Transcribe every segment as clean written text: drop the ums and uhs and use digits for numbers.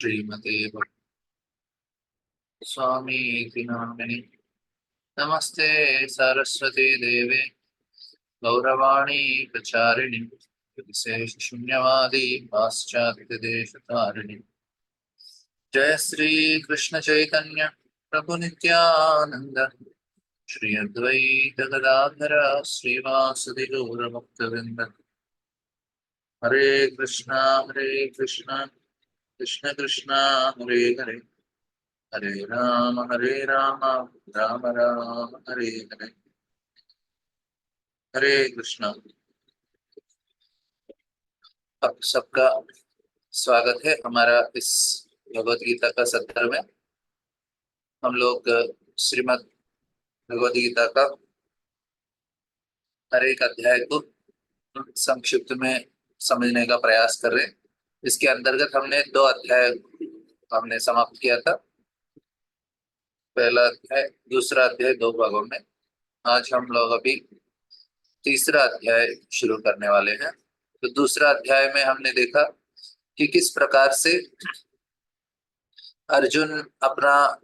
श्रीमते स्वामी नामिनि नमस्ते सरस्वती देवे गौरवाणी प्रचारिणि विशेष शून्यवादी पाश्चात्य देश तारिणि। जय श्री कृष्ण चैतन्य प्रभु नित्यानंद श्री अद्वैत गदाधर श्रीवासुदि गौर भक्तवृंद। हरे कृष्णा कृष्ण कृष्ण हरे हरे हरे राम राम राम हरे हरे। हरे कृष्णा। आप सबका स्वागत है हमारा इस भगवत गीता का सत्र में। हम लोग श्रीमद् भगवत गीता का हर एक अध्याय को संक्षिप्त में समझने का प्रयास कर रहे हैं। इसके अंतर्गत हमने 2 अध्याय हमने समाप्त किया था। पहला अध्याय दूसरा अध्याय 2 भागों में। आज हम लोग अभी तीसरा अध्याय शुरू करने वाले हैं। तो दूसरा अध्याय में हमने देखा कि किस प्रकार से अर्जुन अपना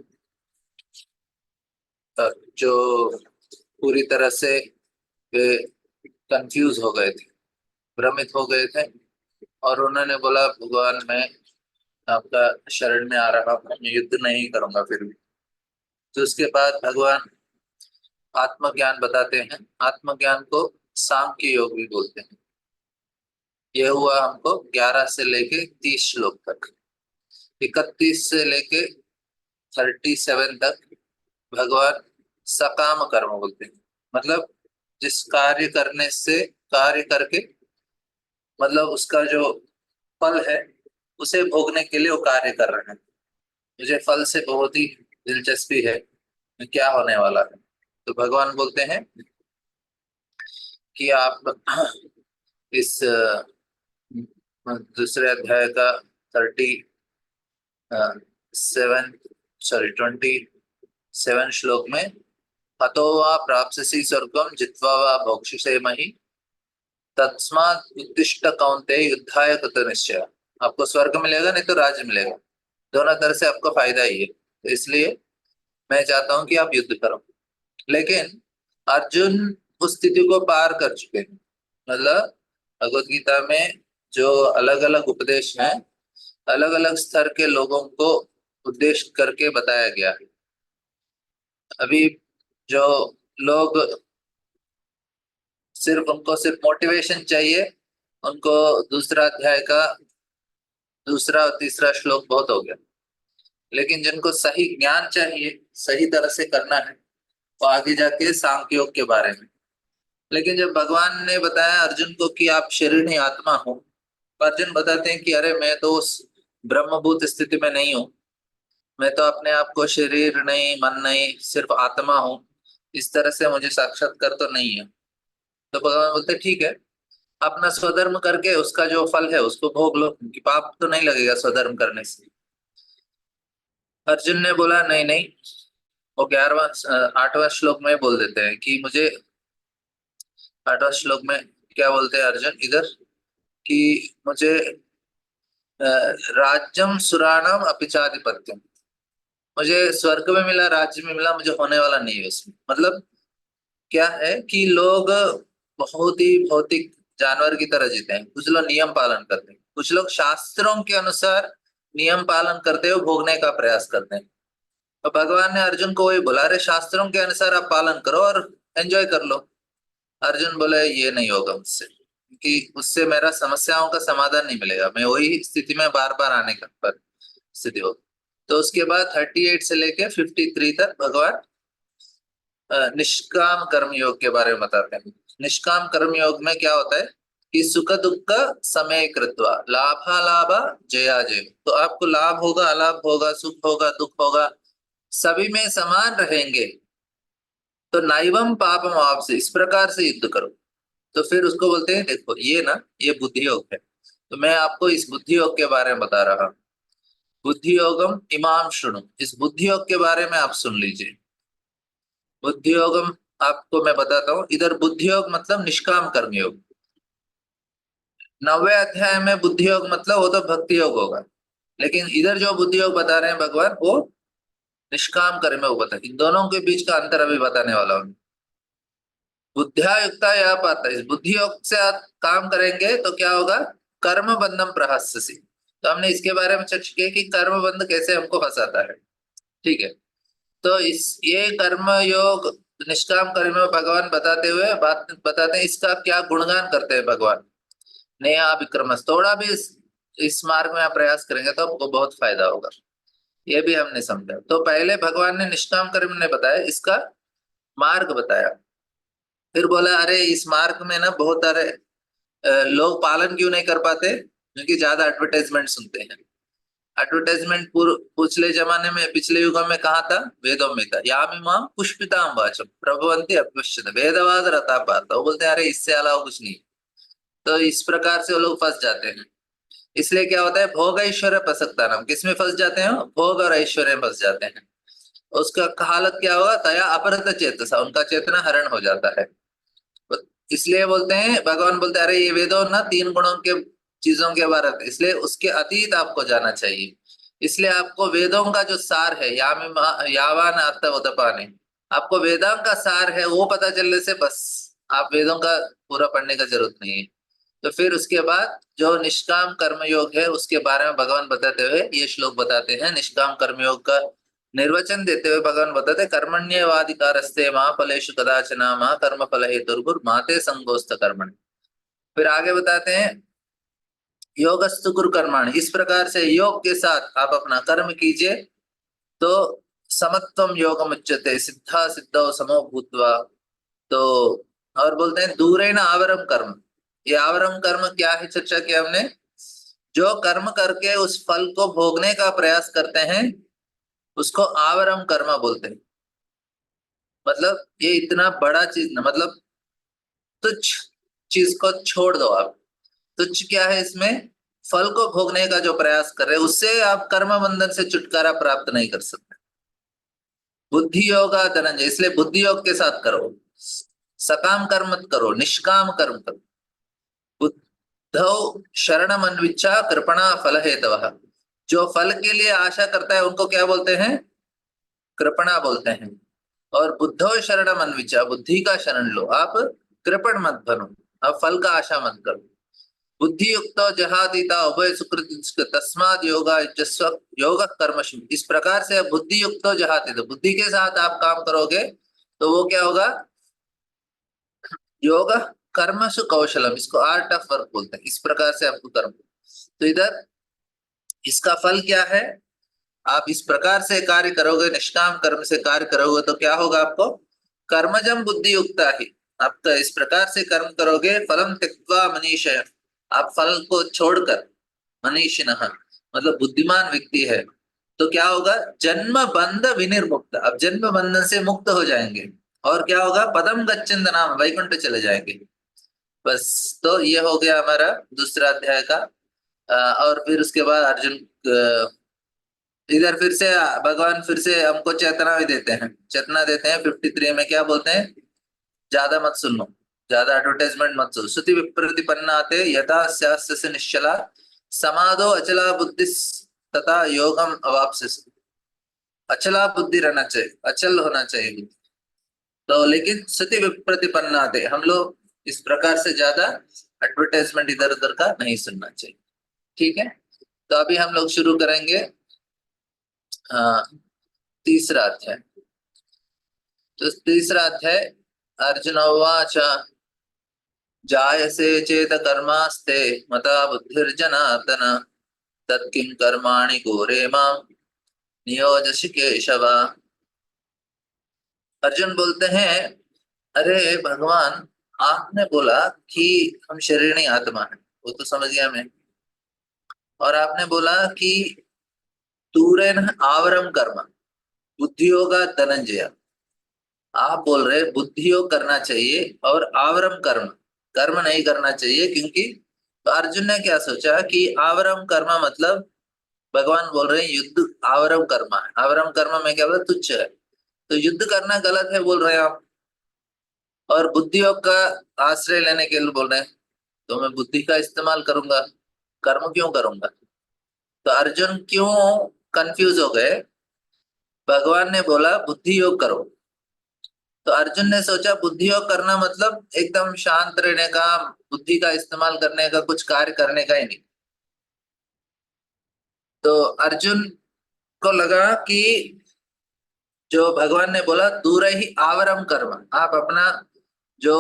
जो पूरी तरह से वे कंफ्यूज हो गए थे, भ्रमित हो गए थे और उन्होंने बोला भगवान मैं आपका शरण में आ रहा हूँ, मैं युद्ध नहीं करूंगा फिर भी। तो उसके बाद भगवान आत्मज्ञान बताते हैं। आत्मज्ञान को सांख्य योग भी बोलते हैं। यह हुआ हमको 11 से लेके 30 श्लोक तक। 31 से लेके 37 तक भगवान सकाम कर्म बोलते हैं। मतलब जिस कार्य करने से कार्य करके मतलब उसका जो फल है उसे भोगने के लिए वो कार्य कर रहे हैं। मुझे फल से बहुत ही दिलचस्पी है, क्या होने वाला है। तो भगवान बोलते हैं कि आप इस दूसरे अध्याय का 27 श्लोक में हतो वा प्राप्स्यसि स्वर्गं जित्वा वा भोक्ष्यसे महि तस्मात् उत्तिष्ठ कौन्तेय युद्धाय कृतनिश्चय। आपको स्वर्ग मिलेगा नहीं तो राज्य मिलेगा, दोनों तरह से आपको फायदा ही है। तो इसलिए मैं चाहता हूं कि आप युद्ध करो। लेकिन अर्जुन उस स्थिति को पार कर चुके हैं। मतलब भगवत गीता में जो अलग अलग उपदेश हैं, अलग अलग स्तर के लोगों को उद्देश्य करके बताया गया है। अभी जो लोग उनको सिर्फ मोटिवेशन चाहिए, उनको दूसरा अध्याय का दूसरा और तीसरा श्लोक बहुत हो गया। लेकिन जिनको सही ज्ञान चाहिए, सही तरह से करना है, वो आगे जाके सांख्य योग के बारे में। लेकिन जब भगवान ने बताया अर्जुन को कि आप शरीर नहीं आत्मा हो, तो अर्जुन बताते हैं कि अरे मैं तो उस ब्रह्मभूत स्थिति में नहीं हूँ, मैं तो अपने आप को शरीर नहीं, मन नहीं, सिर्फ आत्मा हूँ, इस तरह से मुझे साक्षात्कार तो नहीं है। तो भगवान बोलते ठीक है, अपना स्वधर्म करके उसका जो फल है उसको भोग लो, क्योंकि पाप तो नहीं लगेगा स्वधर्म करने से। अर्जुन ने बोला नहीं नहीं। वो 8वां श्लोक में बोल देते हैं कि मुझे 8वां श्लोक में क्या बोलते हैं अर्जुन इधर कि मुझे राज्यम सुराणाम अपिचाधिपत्यम, मुझे स्वर्ग में मिला, राज्य में मिला, मुझे होने वाला नहीं है उसमें। मतलब क्या है कि लोग बहुत ही भौतिक जानवर की तरह जीते हैं। कुछ लोग नियम पालन करते हैं, कुछ लोग शास्त्रों के अनुसार नियम पालन करते हुए भोगने का प्रयास करते हैं। तो भगवान ने अर्जुन को वही बोला, अरे शास्त्रों के अनुसार आप पालन करो और एंजॉय कर लो। अर्जुन बोले ये नहीं होगा मुझसे, क्योंकि उससे मेरा समस्याओं का समाधान नहीं मिलेगा, मैं वही स्थिति में बार बार आने का पर स्थिति होगी। तो उसके बाद 38 से लेके 53 तक भगवान निष्काम कर्म योग के बारे में बताते हैं। निष्काम कर्म योग में क्या होता है कि सुख दुख समय कृत्वा लाभा लाभा जया जय। तो आपको लाभ होगा, अलाभ होगा, सुख होगा, दुख होगा, सभी में समान रहेंगे। तो नाइवम पापम आपसे, इस प्रकार से युद्ध करो। तो फिर उसको बोलते हैं देखो ये ना, ये बुद्धि योग है। तो मैं आपको इस बुद्धि योग के बारे में बता रहा हूँ। बुद्धि योगम इमाम शुणु, इस बुद्धि योग के बारे में आप सुन लीजिए। बुद्धि योगम आपको मैं बताता हूँ। इधर बुद्धि योग मतलब निष्काम कर्म योग। 9वें अध्याय में बुद्धि योग मतलब वो तो भक्ति योग होगा। लेकिन इधर जो बुद्धि योग बता रहे हैं भगवान, वो निष्काम कर्म योग बता, इन दोनों के बीच का अंतर अभी बताने वाला हूँ। बुद्धिया युक्ता यह पाता है, इस बुद्धि योग से आप काम करेंगे तो क्या होगा, कर्म बंधम प्रहस्यसि। तो हमने इसके बारे में चर्चा की कि कर्म बंध कैसे हमको फंसाता है। ठीक है, तो इस ये कर्म योग निष्काम कर्म योग भगवान बताते हुए बात बताते हैं, इसका क्या गुणगान करते हैं भगवान। नेहा विक्रम, थोड़ा भी इस मार्ग में आप प्रयास करेंगे तो आपको बहुत फायदा होगा, ये भी हमने समझा। तो पहले भगवान ने निष्काम कर्म ने बताया, इसका मार्ग बताया, फिर बोला अरे इस मार्ग में ना बहुत सारे लोग पालन क्यों नहीं कर पाते, क्योंकि ज्यादा एडवर्टाइजमेंट सुनते हैं। एडवर्टाइजमेंट पिछले जमाने में, पिछले युगों में कहा था, वेदों में था, यामिमा पुष्पिताम वाचम प्रभवंती अपश्यत वेदवाद रता पाता, वो बोलते हैं अरे इससे अलावा कुछ नहीं। तो इस प्रकार से वो लोग फंस जाते हैं। इसलिए क्या होता है, भोग ऐश्वर्य प्रसक्ता नाम, किसमें फंस जाते हैं, भोग और ऐश्वर्य में फंस जाते हैं। उसका हालत क्या होगा, तया अपरत चेतसा, उनका चेतना हरण हो जाता है। इसलिए बोलते हैं, भगवान बोलते हैं अरे ये वेदों ना तीन गुणों के चीजों के बारे में, इसलिए उसके अतीत आपको जाना चाहिए। इसलिए आपको वेदों का जो सार है, यावान अर्थ उदपाने, आपको वेदांत का सार है वो पता चलने से बस आप वेदों का पूरा पढ़ने का जरूरत नहीं है। तो फिर उसके बाद जो निष्काम कर्म योग है उसके बारे में भगवान बताते हुए ये श्लोक बताते हैं। निष्काम कर्म योग का निर्वचन देते हुए भगवान बताते हैं, कर्मण्येवाधिकारस्ते मां फलेषु कदाचन मां कर्म फल हेतुर्भुर् माते संगोस्त कर्मणि। फिर आगे बताते हैं, योगस्तु कुरु कर्माणि, इस प्रकार से योग के साथ आप अपना कर्म कीजिए तो समत्वम योगम उच्यते सिद्धा सिद्धौ समो भूत्वा। तो और बोलते हैं दूरेण आवरम कर्म, ये आवरम कर्म क्या है, चर्चा की हमने, जो कर्म करके उस फल को भोगने का प्रयास करते हैं उसको आवरम कर्म बोलते हैं। मतलब ये इतना बड़ा चीज ना, मतलब तुच्छ चीज को छोड़ दो आप। तुच्छ क्या है इसमें, फल को भोगने का जो प्रयास कर रहे हैं उससे आप कर्म बंधन से छुटकारा प्राप्त नहीं कर सकते। बुद्धि योगा धनंजय, इसलिए बुद्धि योग के साथ करो, सकाम कर्म मत करो, निष्काम कर्म करो। बुद्धौ शरणम अन्विच्छा कृपणा फल हेतवः, जो फल के लिए आशा करता है उनको क्या बोलते हैं, कृपणा बोलते हैं। और बुद्धौ शरणम अन्विच्छा, बुद्धि का शरण लो आप, कृपण मत बनो, अब फल का आशा मत करो। बुद्धि युक्त जहातीता उभय सुकृत तस्माद योगा जस्व योग कर्मशु, इस प्रकार से बुद्धि युक्त जहातीत, बुद्धि के साथ आप काम करोगे तो वो क्या होगा, योग कर्मसु कौशलम, इसको आर्ट ऑफ वर्क बोलते हैं। इस प्रकार से आपको कर्म, तो इधर इसका फल क्या है, आप इस प्रकार से कार्य करोगे, निष्काम कर्म से कार्य करोगे तो क्या होगा आपको, कर्मजम बुद्धि युक्ता ही, आप तो इस प्रकार से कर्म करोगे, फलम त्यक्त्वा मनीषय, आप फल को छोड़कर, मनीषिणः मतलब बुद्धिमान व्यक्ति है, तो क्या होगा, जन्म बंध विनिर्मुक्त, अब जन्म बंधन से मुक्त हो जाएंगे। और क्या होगा, पदम गच्छन्त नाम, वैकुंठ चले जाएंगे। बस, तो ये हो गया हमारा दूसरा अध्याय का। और फिर उसके बाद अर्जुन इधर फिर से भगवान फिर से हमको चेतना भी देते हैं, चेतना देते हैं 53 में, क्या बोलते हैं, ज्यादा मत सुनो, ज्यादा एडवर्टाइजमेंट मत सुनो। श्रुति विप्रतिपन्नाते यथा स्यास्य निश्चला समाधो अचला बुद्धि तथा योगम अवाप्स्यसि, अचला बुद्धि रहना चाहिए, अचल होना चाहिए बुद्धि। तो लेकिन श्रुति विप्रतिपन्नाते, हम लोग इस प्रकार से ज्यादा एडवर्टाइजमेंट इधर उधर का नहीं सुनना चाहिए। ठीक है, तो अभी हम लोग शुरू करेंगे तीसरा अध्याय। तो तीसरा अध्याय, अर्जुन उवाच जायसे चेत कर्मास्ते मता बुद्धिर्जनार्दन तत्किं कर्माणि घोरे मां नियोजसि केशव। अर्जुन बोलते हैं, अरे भगवान, आपने बोला कि हम शरीर नहीं आत्मा है, वो तो समझ गया मैं। और आपने बोला कि तूरेन आवरम कर्म बुद्धि होगा धनंजय, आप बोल रहे बुद्धि योग करना चाहिए और आवरम कर्म कर्म नहीं करना चाहिए, क्योंकि तो अर्जुन ने क्या सोचा कि आवरम कर्म मतलब भगवान बोल रहे हैं युद्ध आवरम कर्म है, आवरम कर्म में क्या बोला, तुच्छ है, तो युद्ध करना गलत है बोल रहे हैं आप। और बुद्धि योग का आश्रय लेने के लिए बोल रहे हैं, तो मैं बुद्धि का इस्तेमाल करूंगा, कर्म क्यों करूंगा। तो अर्जुन क्यों कंफ्यूज हो गए? भगवान ने बोला बुद्धि योग करो। तो अर्जुन ने सोचा बुद्धि योग करना मतलब एकदम शांत रहने का, बुद्धि का इस्तेमाल करने का, कुछ कार्य करने का ही नहीं। तो अर्जुन को लगा कि जो भगवान ने बोला दूर ही आवरम कर्म, आप अपना जो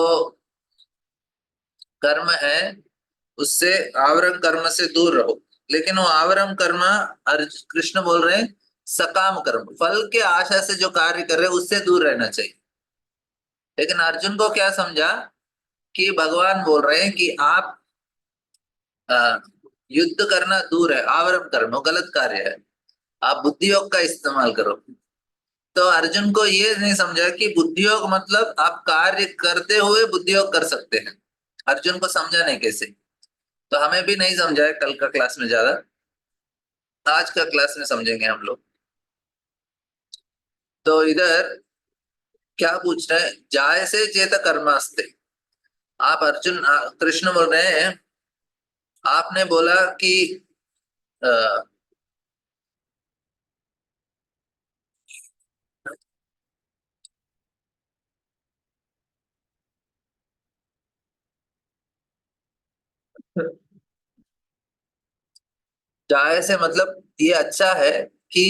कर्म है उससे, आवरम कर्म से दूर रहो। लेकिन वो आवरम कर्म, कृष्ण बोल रहे हैं सकाम कर्म, फल के आशा से जो कार्य कर रहे हैं उससे दूर रहना चाहिए। लेकिन अर्जुन को क्या समझा कि भगवान बोल रहे हैं कि आप अ, युद्ध करना दूर है, आवरम कर्म वो गलत कार्य है, आप बुद्धि योग का इस्तेमाल करो। तो अर्जुन को ये नहीं समझा कि बुद्धि योग मतलब आप कार्य करते हुए बुद्धि योग कर सकते हैं। अर्जुन को समझा नहीं कैसे। तो हमें भी नहीं समझा है कल का क्लास में ज्यादा, आज का क्लास में समझेंगे हम लोग। तो इधर क्या पूछ रहे हैं, जाय से चेत कर्मास्ते। आप अर्जुन कृष्ण बोल रहे हैं, आपने बोला कि अ, जाय से मतलब ये अच्छा है कि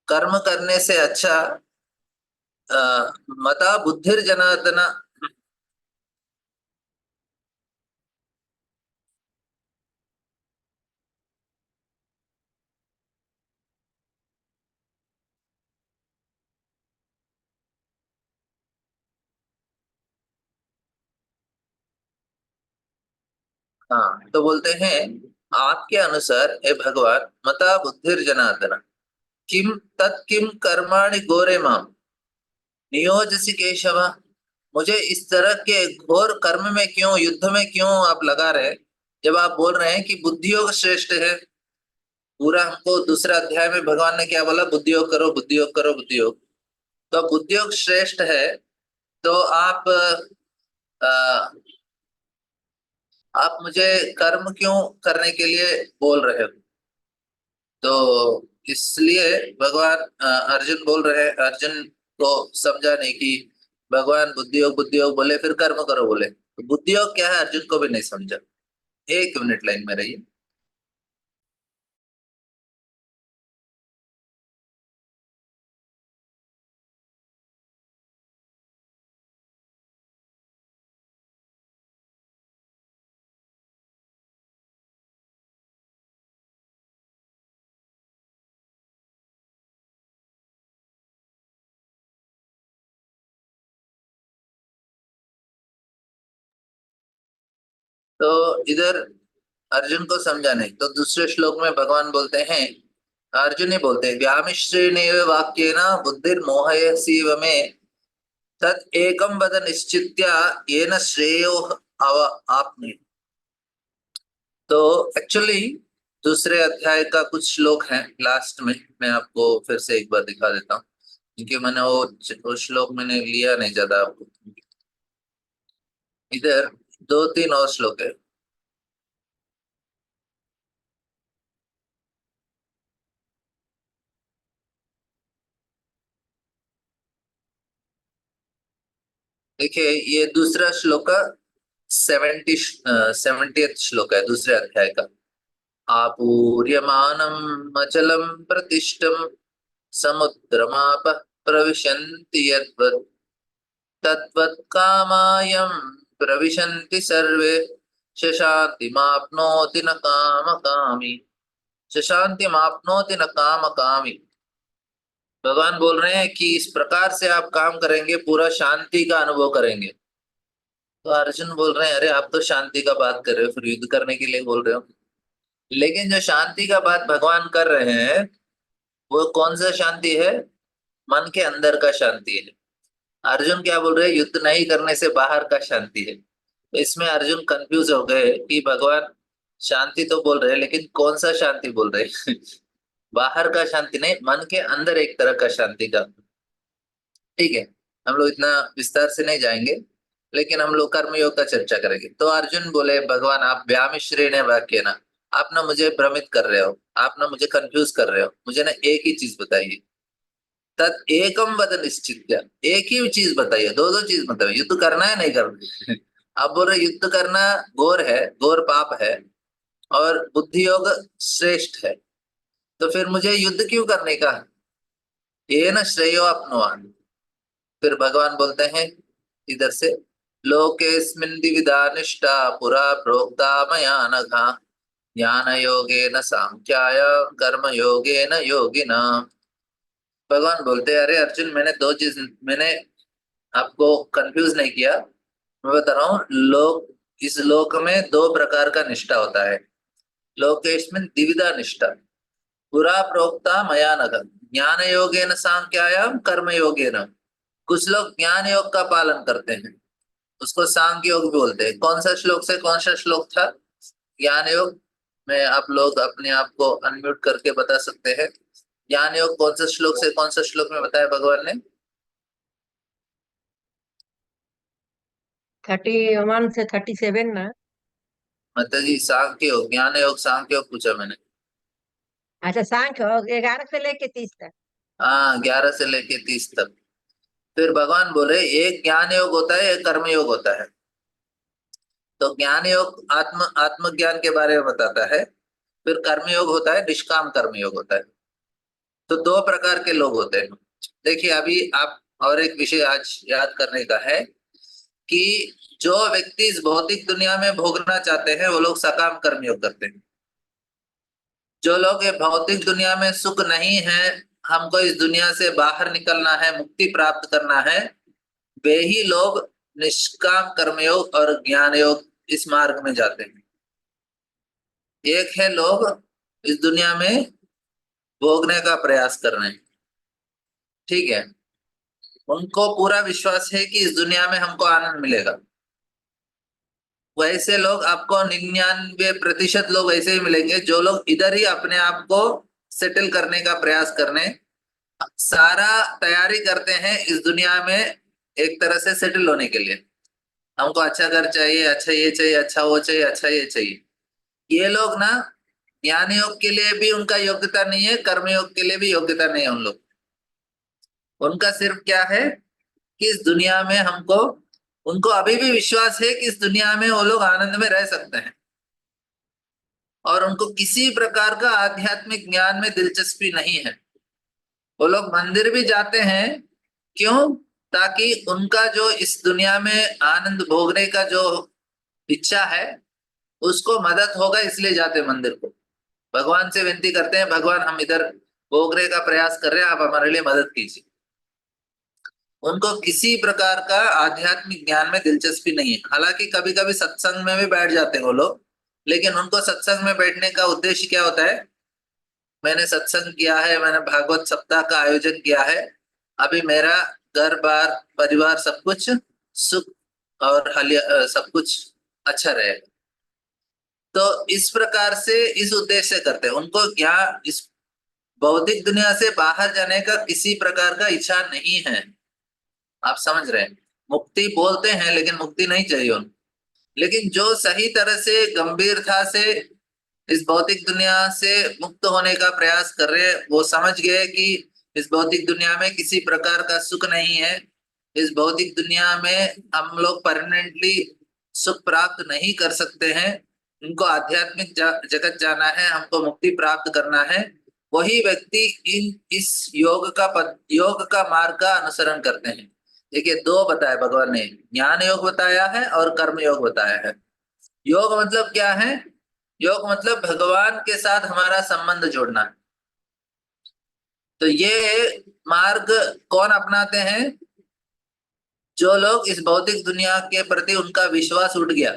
कर्म करने से अच्छा मता बुद्धिर जनार्दन। हाँ, तो बोलते हैं आपके अनुसार हे भगवान, मता बुद्धिर जनार्दन, किम तत्किम कर्माणि घोरे माम नियोजसी केशव। मुझे इस तरह के घोर कर्म में क्यों, युद्ध में क्यों आप लगा रहे, जब आप बोल रहे हैं कि बुद्धि योग श्रेष्ठ है। पूरा हमको दूसरा अध्याय में भगवान ने क्या बोला, बुद्धि योग करो, बुद्धि योग करो, बुद्धि योग। तो बुद्धि योग श्रेष्ठ है, तो आ, आप मुझे कर्म क्यों करने के लिए बोल रहे हो? तो इसलिए भगवान अर्जुन बोल रहे हैं, अर्जुन को समझा नहीं कि भगवान बुद्धि योग बोले फिर कर्म करो बोले, तो बुद्धि योग क्या है अर्जुन को भी नहीं समझा। एक मिनट लाइन में रहिए। तो इधर अर्जुन को समझा नहीं, तो दूसरे श्लोक में भगवान बोलते हैं, अर्जुन ही बोलते हैं व्यामिश्रेणेव वाक्येन बुद्धिर्मोहयसीव में तत् एकम वद निश्चित्य येन श्रेयो अव आपने। तो एक्चुअली दूसरे अध्याय का कुछ श्लोक है लास्ट में, मैं आपको फिर से एक बार दिखा देता हूँ, क्योंकि मैंने वो श्लोक मैंने लिया नहीं ज्यादा आपको। इधर दो तीन और श्लोक है। देखिए ये दूसरा श्लोक का 70th श्लोक है दूसरे अध्याय का। आपूर्यमानम अचलम प्रतिष्ठम समुद्रमाप प्रविशन्ति यद्वत् तद्वत् कामायं प्रविशन्ति सर्वे शशान्तिमाप्नोति न कामकामी। शशान्तिमाप्नोति न कामकामी। भगवान बोल रहे हैं कि इस प्रकार से आप काम करेंगे पूरा शांति का अनुभव करेंगे। तो अर्जुन बोल रहे हैं अरे आप तो शांति का बात कर रहे हो, फिर युद्ध करने के लिए बोल रहे हो। लेकिन जो शांति का बात भगवान कर रहे हैं वो कौन सा शांति है? मन के अंदर का शांति है। अर्जुन क्या बोल रहे हैं, युद्ध नहीं करने से बाहर का शांति है। तो इसमें अर्जुन कंफ्यूज हो गए कि भगवान शांति तो बोल रहे हैं लेकिन कौन सा शांति बोल रहे हैं। बाहर का शांति नहीं, मन के अंदर एक तरह का शांति का। ठीक है, हम लोग इतना विस्तार से नहीं जाएंगे, लेकिन हम लोग कर्मयोग का चर्चा करेंगे। तो अर्जुन बोले भगवान आप व्यामिश्रेण वाक्य ना, आप ना मुझे भ्रमित कर रहे हो, आप ना मुझे कंफ्यूज कर रहे हो, मुझे ना एक ही चीज बताइए। तत् एकम वद निश्चित्य, एक ही चीज बताइए, दो दो चीज बताइए। युद्ध करना है नहीं करना? आप बोल रहे युद्ध करना घोर है, घोर पाप है, और बुद्धि योग श्रेष्ठ है, तो फिर मुझे युद्ध क्यों करने का? ये न श्रेयो अपनुवान। फिर भगवान बोलते हैं इधर से, लोकेस्मिन् द्विविधा निष्ठा पुरा प्रोक्ता मया नघा, ज्ञान योगेन सांख्याय कर्म योगेन योगिना। भगवान बोलते हैं, अरे अर्जुन, मैंने दो चीज, मैंने आपको कंफ्यूज नहीं किया। मैं बता रहा हूँ, लोक, इस लोक में दो प्रकार का निष्ठा होता है। लोकेस्मिन् द्विविधा निष्ठा पुरा प्रोक्ता मया नघ, ज्ञान योगेन सांख्यायाम कर्म योगेन। कुछ लोग ज्ञान योग का पालन करते हैं, उसको सांख्य योग भी बोलते हैं। कौन सा श्लोक से कौन सा श्लोक था? ज्ञान योग में आप लोग अपने आप को अनम्यूट करके बता सकते हैं। ज्ञान योग कौन सा श्लोक से कौन सा श्लोक में बताया भगवान ने? 31 से 37 ना। माता जी, सांख्य योग, ज्ञान योग, सांख्य योग पूछा मैंने। अच्छा, सांख्य योग 11 से लेके 30 तक। हाँ, 11 से लेके 30 तक। फिर भगवान बोले एक ज्ञान योग होता है, एक कर्म योग होता है। तो ज्ञान योग आत्मज्ञान के बारे में बताता है, फिर कर्मयोग होता है, निष्काम कर्मयोग होता है। तो दो प्रकार के लोग होते हैं। देखिए, अभी आप, और एक विषय आज याद करने का है कि जो व्यक्ति इस भौतिक दुनिया में भोगना चाहते हैं वो लोग सकाम कर्मयोग करते हैं। जो लोग ये भौतिक दुनिया में सुख नहीं है, हमको इस दुनिया से बाहर निकलना है, मुक्ति प्राप्त करना है, वे ही लोग निष्काम कर्मयोग और ज्ञान योग इस मार्ग में जाते हैं। एक है लोग इस दुनिया में भोगने का प्रयास कर रहे हैं, ठीक है, उनको पूरा विश्वास है कि इस दुनिया में हमको आनंद मिलेगा। वैसे लोग आपको 99% लोग ऐसे ही मिलेंगे जो लोग इधर ही अपने आप को सेटल करने का प्रयास करने, सारा तैयारी करते हैं इस दुनिया में एक तरह से सेटल होने के लिए। हमको अच्छा घर चाहिए, अच्छा ये चाहिए, अच्छा वो चाहिए, अच्छा ये चाहिए। ये लोग ना, ज्ञान योग के लिए भी उनका योग्यता नहीं है, कर्म योग के लिए भी योग्यता नहीं है उन लोग। उनका सिर्फ क्या है कि इस दुनिया में हमको, उनको अभी भी विश्वास है कि इस दुनिया में वो लोग आनंद में रह सकते हैं, और उनको किसी प्रकार का आध्यात्मिक ज्ञान में दिलचस्पी नहीं है। वो लोग मंदिर भी जाते हैं, क्यों? ताकि उनका जो इस दुनिया में आनंद भोगने का जो इच्छा है उसको मदद होगा, इसलिए जाते हैं मंदिर को। भगवान से विनती करते हैं, भगवान हम इधर भोगने का प्रयास कर रहे हैं, आप हमारे लिए मदद कीजिए। उनको किसी प्रकार का आध्यात्मिक ज्ञान में दिलचस्पी नहीं है। हालांकि कभी कभी सत्संग में भी बैठ जाते हैं वो लोग, लेकिन उनको सत्संग में बैठने का उद्देश्य क्या होता है? मैंने सत्संग किया है, मैंने भागवत सप्ताह का आयोजन किया है, अभी मेरा घर बार परिवार सब कुछ सुख और सब कुछ अच्छा रहेगा। तो इस प्रकार से, इस उद्देश्य से करते हैं। उनको ज्ञान, इस भौतिक दुनिया से बाहर जाने का किसी प्रकार का इच्छा नहीं है। आप समझ रहे हैं? मुक्ति बोलते हैं लेकिन मुक्ति नहीं चाहिए उनको। लेकिन जो सही तरह से गंभीरता से इस भौतिक दुनिया से मुक्त होने का प्रयास कर रहे हैं, वो समझ गए कि इस भौतिक दुनिया में किसी प्रकार का सुख नहीं है, इस भौतिक दुनिया में हम लोग परमानेंटली सुख प्राप्त नहीं कर सकते हैं, उनको आध्यात्मिक जगत जाना है, हमको मुक्ति प्राप्त करना है। वही व्यक्ति इस योग का मार्ग का अनुसरण करते हैं। देखिए, दो बताया भगवान ने, ज्ञान योग बताया है और कर्म योग बताया है। योग मतलब क्या है? योग मतलब भगवान के साथ हमारा संबंध जोड़ना। तो ये मार्ग कौन अपनाते हैं? जो लोग इस भौतिक दुनिया के प्रति उनका विश्वास उठ गया,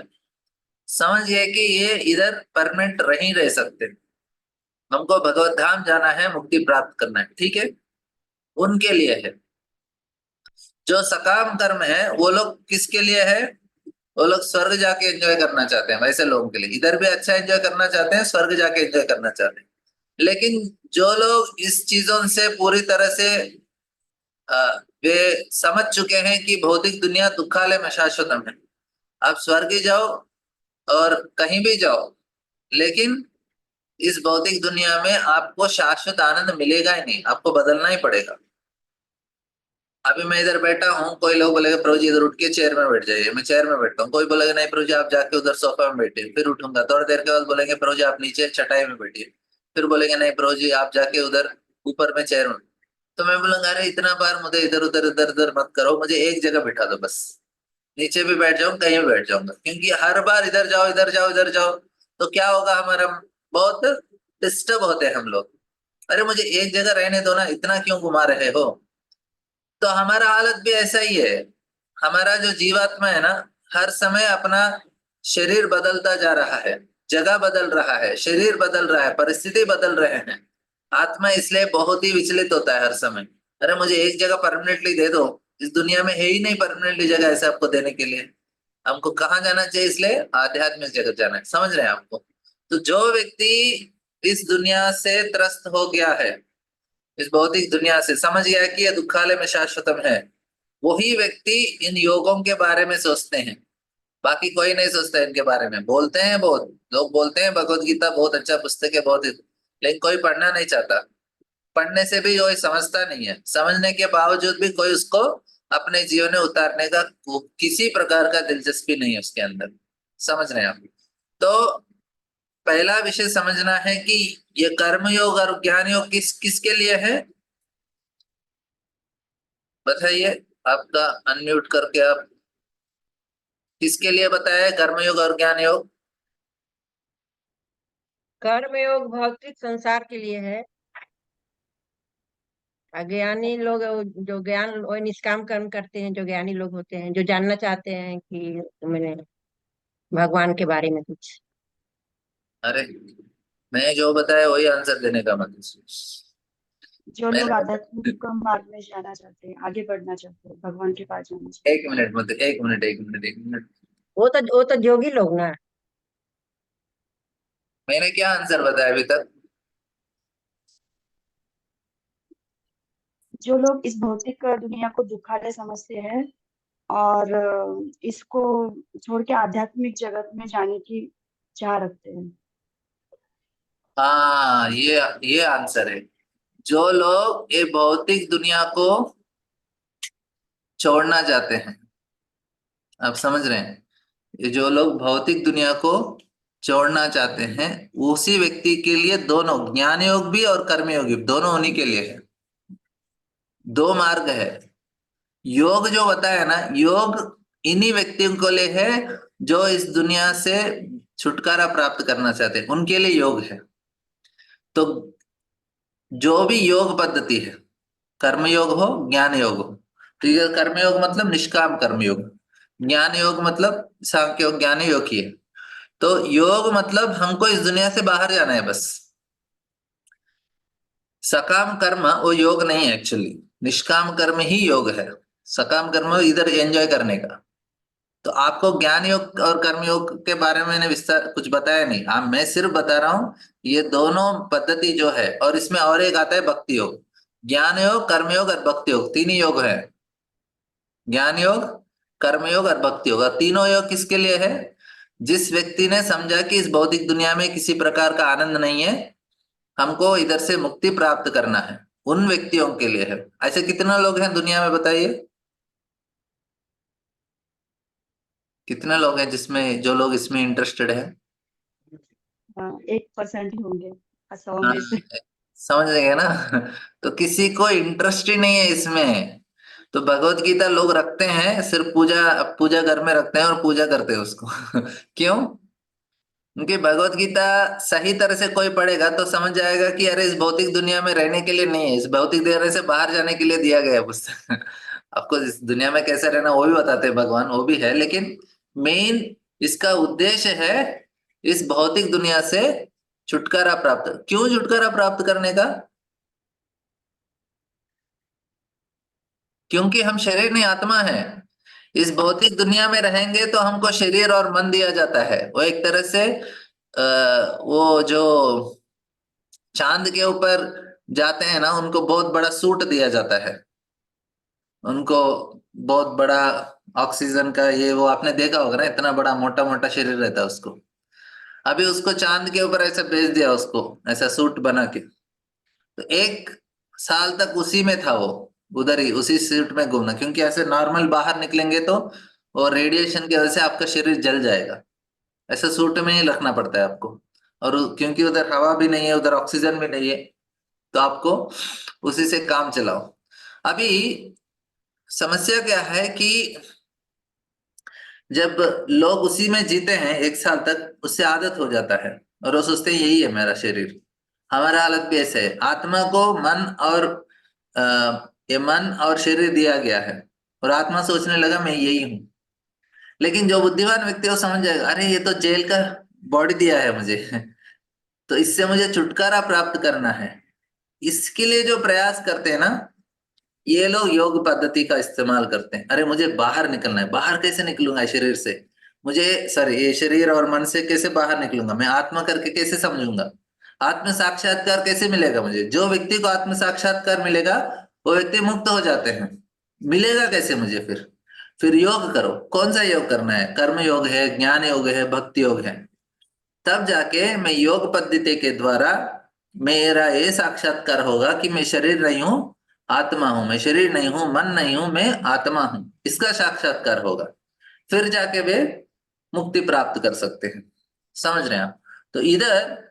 समझ गए कि ये इधर परमानेंट नहीं रह सकते, हमको भगवत धाम जाना है, मुक्ति प्राप्त करना है, ठीक है, उनके लिए है। जो सकाम कर्म है वो लोग किसके लिए है? वो लोग स्वर्ग जाके एंजॉय करना चाहते हैं, वैसे लोगों के लिए। इधर भी अच्छा एंजॉय करना चाहते हैं, स्वर्ग जाके एंजॉय करना चाहते हैं। लेकिन जो लोग इस चीजों से पूरी तरह से वे समझ चुके हैं कि भौतिक दुनिया दुखालय में शाश्वतम है, आप स्वर्ग ही जाओ और कहीं भी जाओ, लेकिन इस भौतिक दुनिया में आपको शाश्वत आनंद मिलेगा ही नहीं, आपको बदलना ही पड़ेगा। अभी मैं इधर बैठा हूँ, कोई लोग बोलेगा प्रभु जी इधर उठ के चेयर में बैठ जाइए, मैं चेयर में बैठता हूँ। कोई बोलेगा नहीं प्रभु जी आप जाके उधर सोफा में बैठिए, फिर उठूंगा। थोड़ी देर के बाद बोलेंगे प्रभु जी आप नीचे चटाई में बैठिए, फिर बोलेंगे नहीं प्रभु जी आप जाके उधर ऊपर में चेयर में। तो मैं बोलूंगा अरे इतना बार मुझे इधर उधर मत करो, मुझे एक जगह बिठा दो बस। नीचे भी बैठ जाऊं कहीं भी बैठ जाऊंगा, क्योंकि हर बार इधर जाओ इधर जाओ इधर जाओ तो क्या होगा, हमारा बहुत डिस्टर्ब होते हैं हम लोग। अरे मुझे एक जगह रहने दो ना, इतना क्यों घुमा रहे हो। तो हमारा हालत भी ऐसा ही है। हमारा जो जीवात्मा है ना, हर समय अपना शरीर बदलता जा रहा है, जगह बदल रहा है, शरीर बदल रहा है, परिस्थिति बदल रहे हैं। आत्मा इसलिए बहुत ही विचलित होता है हर समय। अरे मुझे एक जगह परमानेंटली दे दो, इस दुनिया में है ही नहीं परमानेंटली जगह ऐसे आपको देने के लिए। हमको कहाँ जाना चाहिए, इसलिए आध्यात्मिक जगत जाना है। समझ रहे हैं आपको। तो जो व्यक्ति इस दुनिया से त्रस्त हो गया है, इस भौतिक दुनिया से समझ गया कि यह दुखालय में शाश्वतम है, वही व्यक्ति इन योगों के बारे में सोचते हैं। बाकी कोई नहीं सोचता इनके बारे में। बोलते हैं, बहुत लोग बोलते हैं भगवत गीता बहुत अच्छा पुस्तक है बहुत, लेकिन कोई पढ़ना नहीं चाहता। पढ़ने से भी कोई समझता नहीं है, समझने के बावजूद भी कोई उसको अपने जीवन में उतारने का किसी प्रकार का दिलचस्पी नहीं है उसके अंदर। समझ रहे हैं आप। तो पहला विषय समझना है कि ये कर्म योग और ज्ञान योग किस किसके लिए है, बताइए। आपका अनम्यूट करके आप, किसके लिए बताया है कर्म योग और ज्ञान योग। कर्म योग भौतिक संसार के लिए है। अज्ञानी लोग जो ज्ञान वो निष्काम कर्म करते हैं, जो ज्ञानी लोग होते हैं, जो जानना चाहते हैं कि मैंने भगवान के बारे में कुछ। अरे मैं जो बताया वही आंसर देने का मतलब। जो लोग मैंने आध्यात्मिक मार्ग में जाना चाहते हैं, आगे बढ़ना चाहते हैं, भगवान के पास जाना चाहते एक मिनट मतलब एक मिनट। वो तो जोगी लोग ना। मैंने क्या आंसर बताया अभी तक। हैं, जो लोग इस भौतिक दुनिया को दुखालय समझते हैं और इसको छोड़ के आध्यात्मिक जगत में जाने की चाह रखते हैं। हाँ ये आंसर है। जो लोग ये भौतिक दुनिया को छोड़ना चाहते हैं, आप समझ रहे हैं। ये जो लोग भौतिक दुनिया को छोड़ना चाहते हैं, उसी व्यक्ति के लिए दोनों ज्ञान योग भी और कर्म योग भी दोनों उन्हीं के लिए है। दो मार्ग है। योग जो बताया ना, योग इन्हीं व्यक्तियों को लिए है जो इस दुनिया से छुटकारा प्राप्त करना चाहते हैं, उनके लिए योग है। तो जो भी योग पद्धति है, कर्म योग हो ज्ञान योग हो, ठीक है। कर्म योग मतलब निष्काम कर्म योग, ज्ञान योग मतलब सांख्य योग ज्ञान योग ही है। तो योग मतलब हमको इस दुनिया से बाहर जाना है बस। सकाम कर्म वो योग नहीं है एक्चुअली, निष्काम कर्म ही योग है। सकाम कर्म इधर एंजॉय करने का। तो आपको ज्ञान योग और कर्म योग के बारे में मैंने विस्तार कुछ बताया नहीं। हाँ मैं सिर्फ बता रहा हूँ ये दोनों पद्धति जो है, और इसमें और एक आता है भक्ति योग। ज्ञान योग कर्म योग और भक्ति योग तीन ही योग है। ज्ञान योग कर्म योग और भक्ति योग, और तीनों योग किसके लिए है। जिस व्यक्ति ने समझा कि इस भौतिक दुनिया में किसी प्रकार का आनंद नहीं है, हमको इधर से मुक्ति प्राप्त करना है, उन व्यक्तियों के लिए है। ऐसे कितने लोग हैं दुनिया में बताइए, कितने लोग हैं जिसमें जो लोग इसमें इंटरेस्टेड है। 1% ही होंगे 100 हाँ में से। समझ गए ना। तो किसी को इंटरेस्ट ही नहीं है इसमें। तो भगवत गीता लोग रखते हैं सिर्फ पूजा पूजा घर में रखते हैं और पूजा करते हैं उसको। क्यों। क्योंकि भगवत गीता सही तरह से कोई पढ़ेगा तो समझ जाएगा कि अरे इस भौतिक दुनिया में रहने के लिए नहीं है, इस भौतिक दुनिया से बाहर जाने के लिए दिया गया है पुस्तक। आपको इस दुनिया में कैसे रहना वो भी बताते हैं भगवान, वो भी है, लेकिन मेन इसका उद्देश्य है इस भौतिक दुनिया से छुटकारा प्राप्त। क्यों छुटकारा प्राप्त करने का। क्योंकि हम शरीर नहीं आत्मा है। इस भौतिक दुनिया में रहेंगे तो हमको शरीर और मन दिया जाता है। वो एक तरह से वो जो चांद के ऊपर जाते हैं ना, उनको बहुत बड़ा सूट दिया जाता है। उनको बहुत बड़ा ऑक्सीजन का ये वो आपने देखा होगा ना, इतना बड़ा मोटा मोटा शरीर रहता है उसको। अभी उसको चांद के ऊपर ऐसा भेज दिया, उसको ऐसा सूट बना के, तो 1 साल तक उसी में था वो, उधर ही उसी सूट में घूमना, क्योंकि ऐसे नॉर्मल बाहर निकलेंगे तो वो रेडिएशन की वजह से आपका शरीर जल जाएगा। ऐसा सूट में ही रखना पड़ता है आपको। और क्योंकि उधर हवा भी नहीं है, उधर ऑक्सीजन भी नहीं है, तो आपको उसी से काम चलाओ। अभी समस्या क्या है कि जब लोग उसी में जीते हैं 1 साल तक, उससे आदत हो जाता है और वो सोचते हैं यही है मेरा शरीर। हमारा हालत भी ऐसे है, आत्मा को मन और ये मन और शरीर दिया गया है, और आत्मा सोचने लगा मैं यही हूं। लेकिन जो बुद्धिमान व्यक्ति वो समझ जाएगा, अरे ये तो जेल का बॉडी दिया है मुझे तो इससे मुझे छुटकारा प्राप्त करना है। इसके लिए जो प्रयास करते हैं ना, ये लोग योग पद्धति का इस्तेमाल करते हैं। अरे मुझे बाहर निकलना है, बाहर कैसे निकलूंगा इस शरीर से, मुझे सॉरी ये शरीर और मन से कैसे बाहर निकलूंगा, मैं आत्मा करके कैसे समझूंगा, आत्म साक्षात्कार कैसे मिलेगा मुझे। जो व्यक्ति को आत्म साक्षात्कार मिलेगा वो व्यक्ति मुक्त हो जाते हैं। मिलेगा कैसे मुझे? फिर योग करो। कौन सा योग करना है? कर्म योग है, ज्ञान योग है, भक्ति योग है। तब जाके मैं योग पद्धति के द्वारा मेरा ये साक्षात्कार होगा कि मैं शरीर नहीं हूं, आत्मा हूं। मैं शरीर नहीं हूं, मन नहीं हूं, मैं आत्मा हूं। इसका साक्षात्कार होगा, फिर जाके वे मुक्ति प्राप्त कर सकते हैं। समझ रहे हैं आप? तो इधर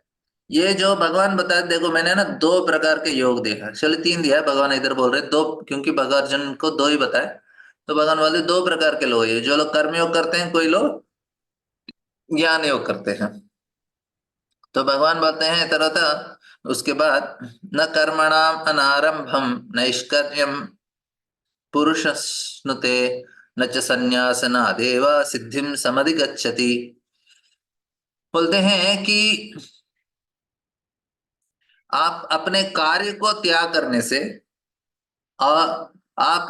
ये जो भगवान बताए, देखो मैंने ना 2 प्रकार के योग देखा, चलो 3 दिया है, भगवान इधर बोल रहे 2, क्योंकि भगवान अर्जुन को 2 ही बताए। तो भगवान बोलते 2 प्रकार के लोग, ये जो लोग कर्म योग करते हैं, कोई लोग ज्ञान योग करते हैं। तो भगवान बोलते हैं तरह उसके बाद, न कर्मणाम अनारंभम नैष्कर्म्यम पुरुषस्नुते न च संन्यासनादेव सिद्धिम समधिगच्छति। बोलते हैं कि आप अपने कार्य को त्याग करने से, और आप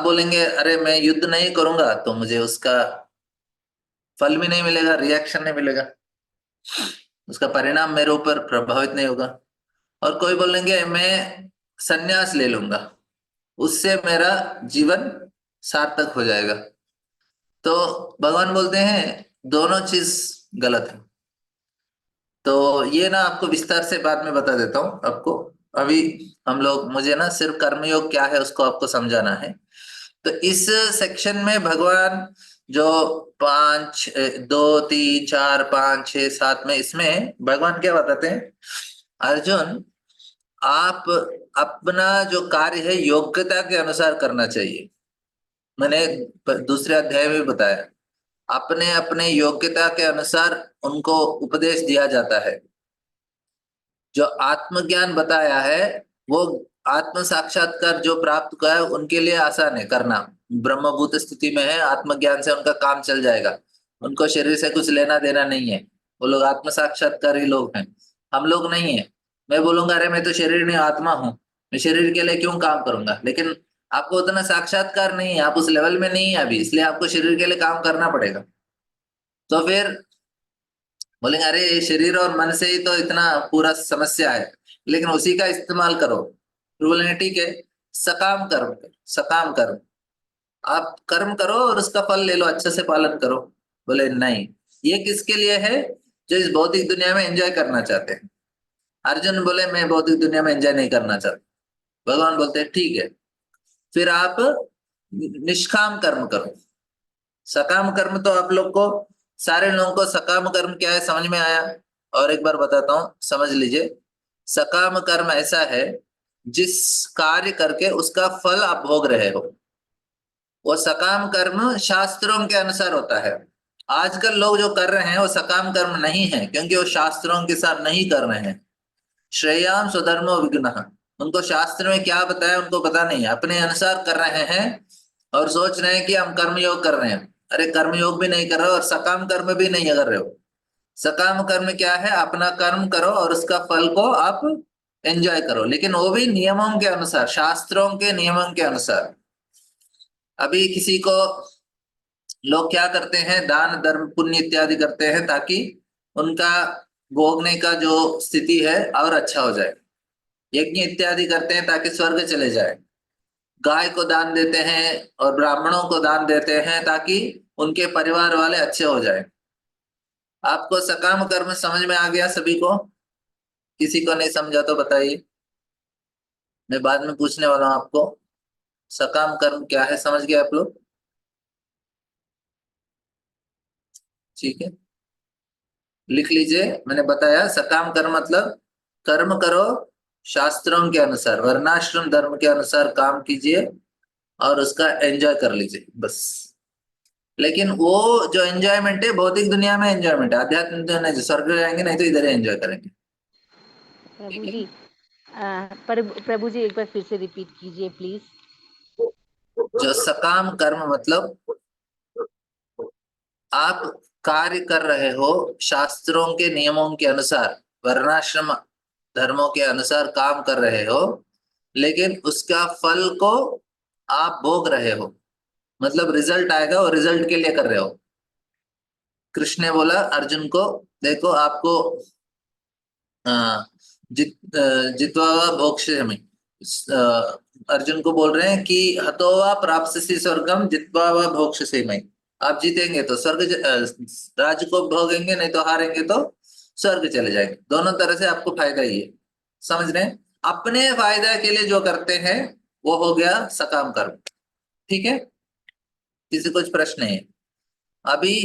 बोलेंगे अरे मैं युद्ध नहीं करूंगा तो मुझे उसका फल भी नहीं मिलेगा, रिएक्शन नहीं मिलेगा, उसका परिणाम मेरे ऊपर प्रभावित नहीं होगा। और कोई बोलेंगे मैं संन्यास ले लूंगा, उससे मेरा जीवन सार्थक हो जाएगा। तो भगवान बोलते हैं दोनों चीज गलत है। तो ये ना आपको विस्तार से बाद में बता देता हूं आपको। अभी हम लोग, मुझे ना सिर्फ कर्मयोग क्या है उसको आपको समझाना है। तो इस सेक्शन में भगवान जो 5 2 3 4 5 6 7 में, इसमें भगवान क्या बताते हैं, अर्जुन आप अपना जो कार्य है योग्यता के अनुसार करना चाहिए। मैंने दूसरे अध्याय में बताया, अपने अपने योग्यता के अनुसार उनको उपदेश दिया जाता है। जो आत्मज्ञान बताया है वो आत्म साक्षात्कार जो प्राप्त किया है उनके लिए आसान है करना। ब्रह्मभूत स्थिति में है, आत्मज्ञान से उनका काम चल जाएगा, उनको शरीर से कुछ लेना देना नहीं है। वो लोग आत्म साक्षात्कारी लोग हैं, हम लोग नहीं है। मैं बोलूंगा अरे मैं तो शरीर नहीं आत्मा हूँ, मैं शरीर के लिए क्यों काम करूंगा, लेकिन आपको उतना साक्षात्कार नहीं है, आप उस लेवल में नहीं है अभी, इसलिए आपको शरीर के लिए काम करना पड़ेगा। तो फिर बोलेंगे अरे ये शरीर और मन से ही तो इतना पूरा समस्या है, लेकिन उसी का इस्तेमाल करो। फिर बोलेंगे ठीक है, सकाम कर्म करो, सकाम कर्म, आप कर्म करो और उसका फल ले लो, अच्छे से पालन करो। बोले नहीं, ये किसके लिए है? जो इस भौतिक दुनिया में एंजॉय करना चाहते हैं। अर्जुन बोले मैं भौतिक दुनिया में एंजॉय नहीं करना चाहता। भगवान बोलते हैं ठीक है, फिर आप निष्काम कर्म करो। सकाम कर्म तो आप लोग को, सारे लोगों को सकाम कर्म क्या है समझ में आया? और एक बार बताता हूं, समझ लीजिए। सकाम कर्म ऐसा है जिस कार्य करके उसका फल आप भोग रहे हो, वो सकाम कर्म शास्त्रों के अनुसार होता है। आजकल लोग जो कर रहे हैं वो सकाम कर्म नहीं है, क्योंकि वो शास्त्रों के साथ नहीं कर रहे हैं। श्रेयाम स्वधर्मो विघ्नः, उनको शास्त्र में क्या बताया उनको पता नहीं है, अपने अनुसार कर रहे हैं और सोच रहे हैं कि हम कर्मयोग कर रहे हैं। अरे कर्मयोग भी नहीं कर रहे हो और सकाम कर्म भी नहीं कर रहे हो। सकाम कर्म क्या है? अपना कर्म करो और उसका फल को आप एंजॉय करो, लेकिन वो भी नियमों के अनुसार, शास्त्रों के नियमों के अनुसार। अभी किसी को लोग क्या करते हैं, दान धर्म पुण्य इत्यादि करते हैं ताकि उनका भोगने का जो स्थिति है और अच्छा हो जाए। यज्ञ इत्यादि करते हैं ताकि स्वर्ग चले जाए। गाय को दान देते हैं और ब्राह्मणों को दान देते हैं ताकि उनके परिवार वाले अच्छे हो जाए। आपको सकाम कर्म समझ में आ गया सभी को? किसी को नहीं समझा तो बताइए, मैं बाद में पूछने वाला हूं आपको। सकाम कर्म क्या है, समझ गए आप लोग? ठीक है, लिख लीजिए। मैंने बताया सकाम कर्म मतलब कर्म करो शास्त्रों के अनुसार, वर्णाश्रम धर्म के अनुसार काम कीजिए और उसका एंजॉय कर लीजिए बस। लेकिन वो जो एंजॉयमेंट है भौतिक दुनिया में एंजॉयमेंट है, आध्यात्मिक दुनिया में स्वर्ग जाएंगे नहीं तो इधर एंजॉय करेंगे। प्रभु जी प्रभु जी एक बार फिर से रिपीट कीजिए प्लीज। जो सकाम कर्म मतलब आप कार्य कर रहे हो शास्त्रों के नियमों के अनुसार, वर्णाश्रम धर्मों के अनुसार काम कर रहे हो, लेकिन उसका फल को आप भोग रहे हो, मतलब रिजल्ट आएगा और रिजल्ट के लिए कर रहे हो। कृष्ण ने बोला अर्जुन को, देखो आपको जित्वा भोक्ष्यामि, अर्जुन को बोल रहे हैं कि हतोवा प्राप्स्यसि स्वर्गम जित्वा वा भोक्ष्यसि। आप जीतेंगे तो स्वर्ग राज्य को भोगेंगे, नहीं तो हारेंगे तो स्वर्ग चले जाएंगे। दोनों तरह से आपको फायदा ही है, समझ रहे हैं? अपने फायदा के लिए जो करते हैं वो हो गया सकाम कर्म। ठीक है, किसी कुछ प्रश्न है? अभी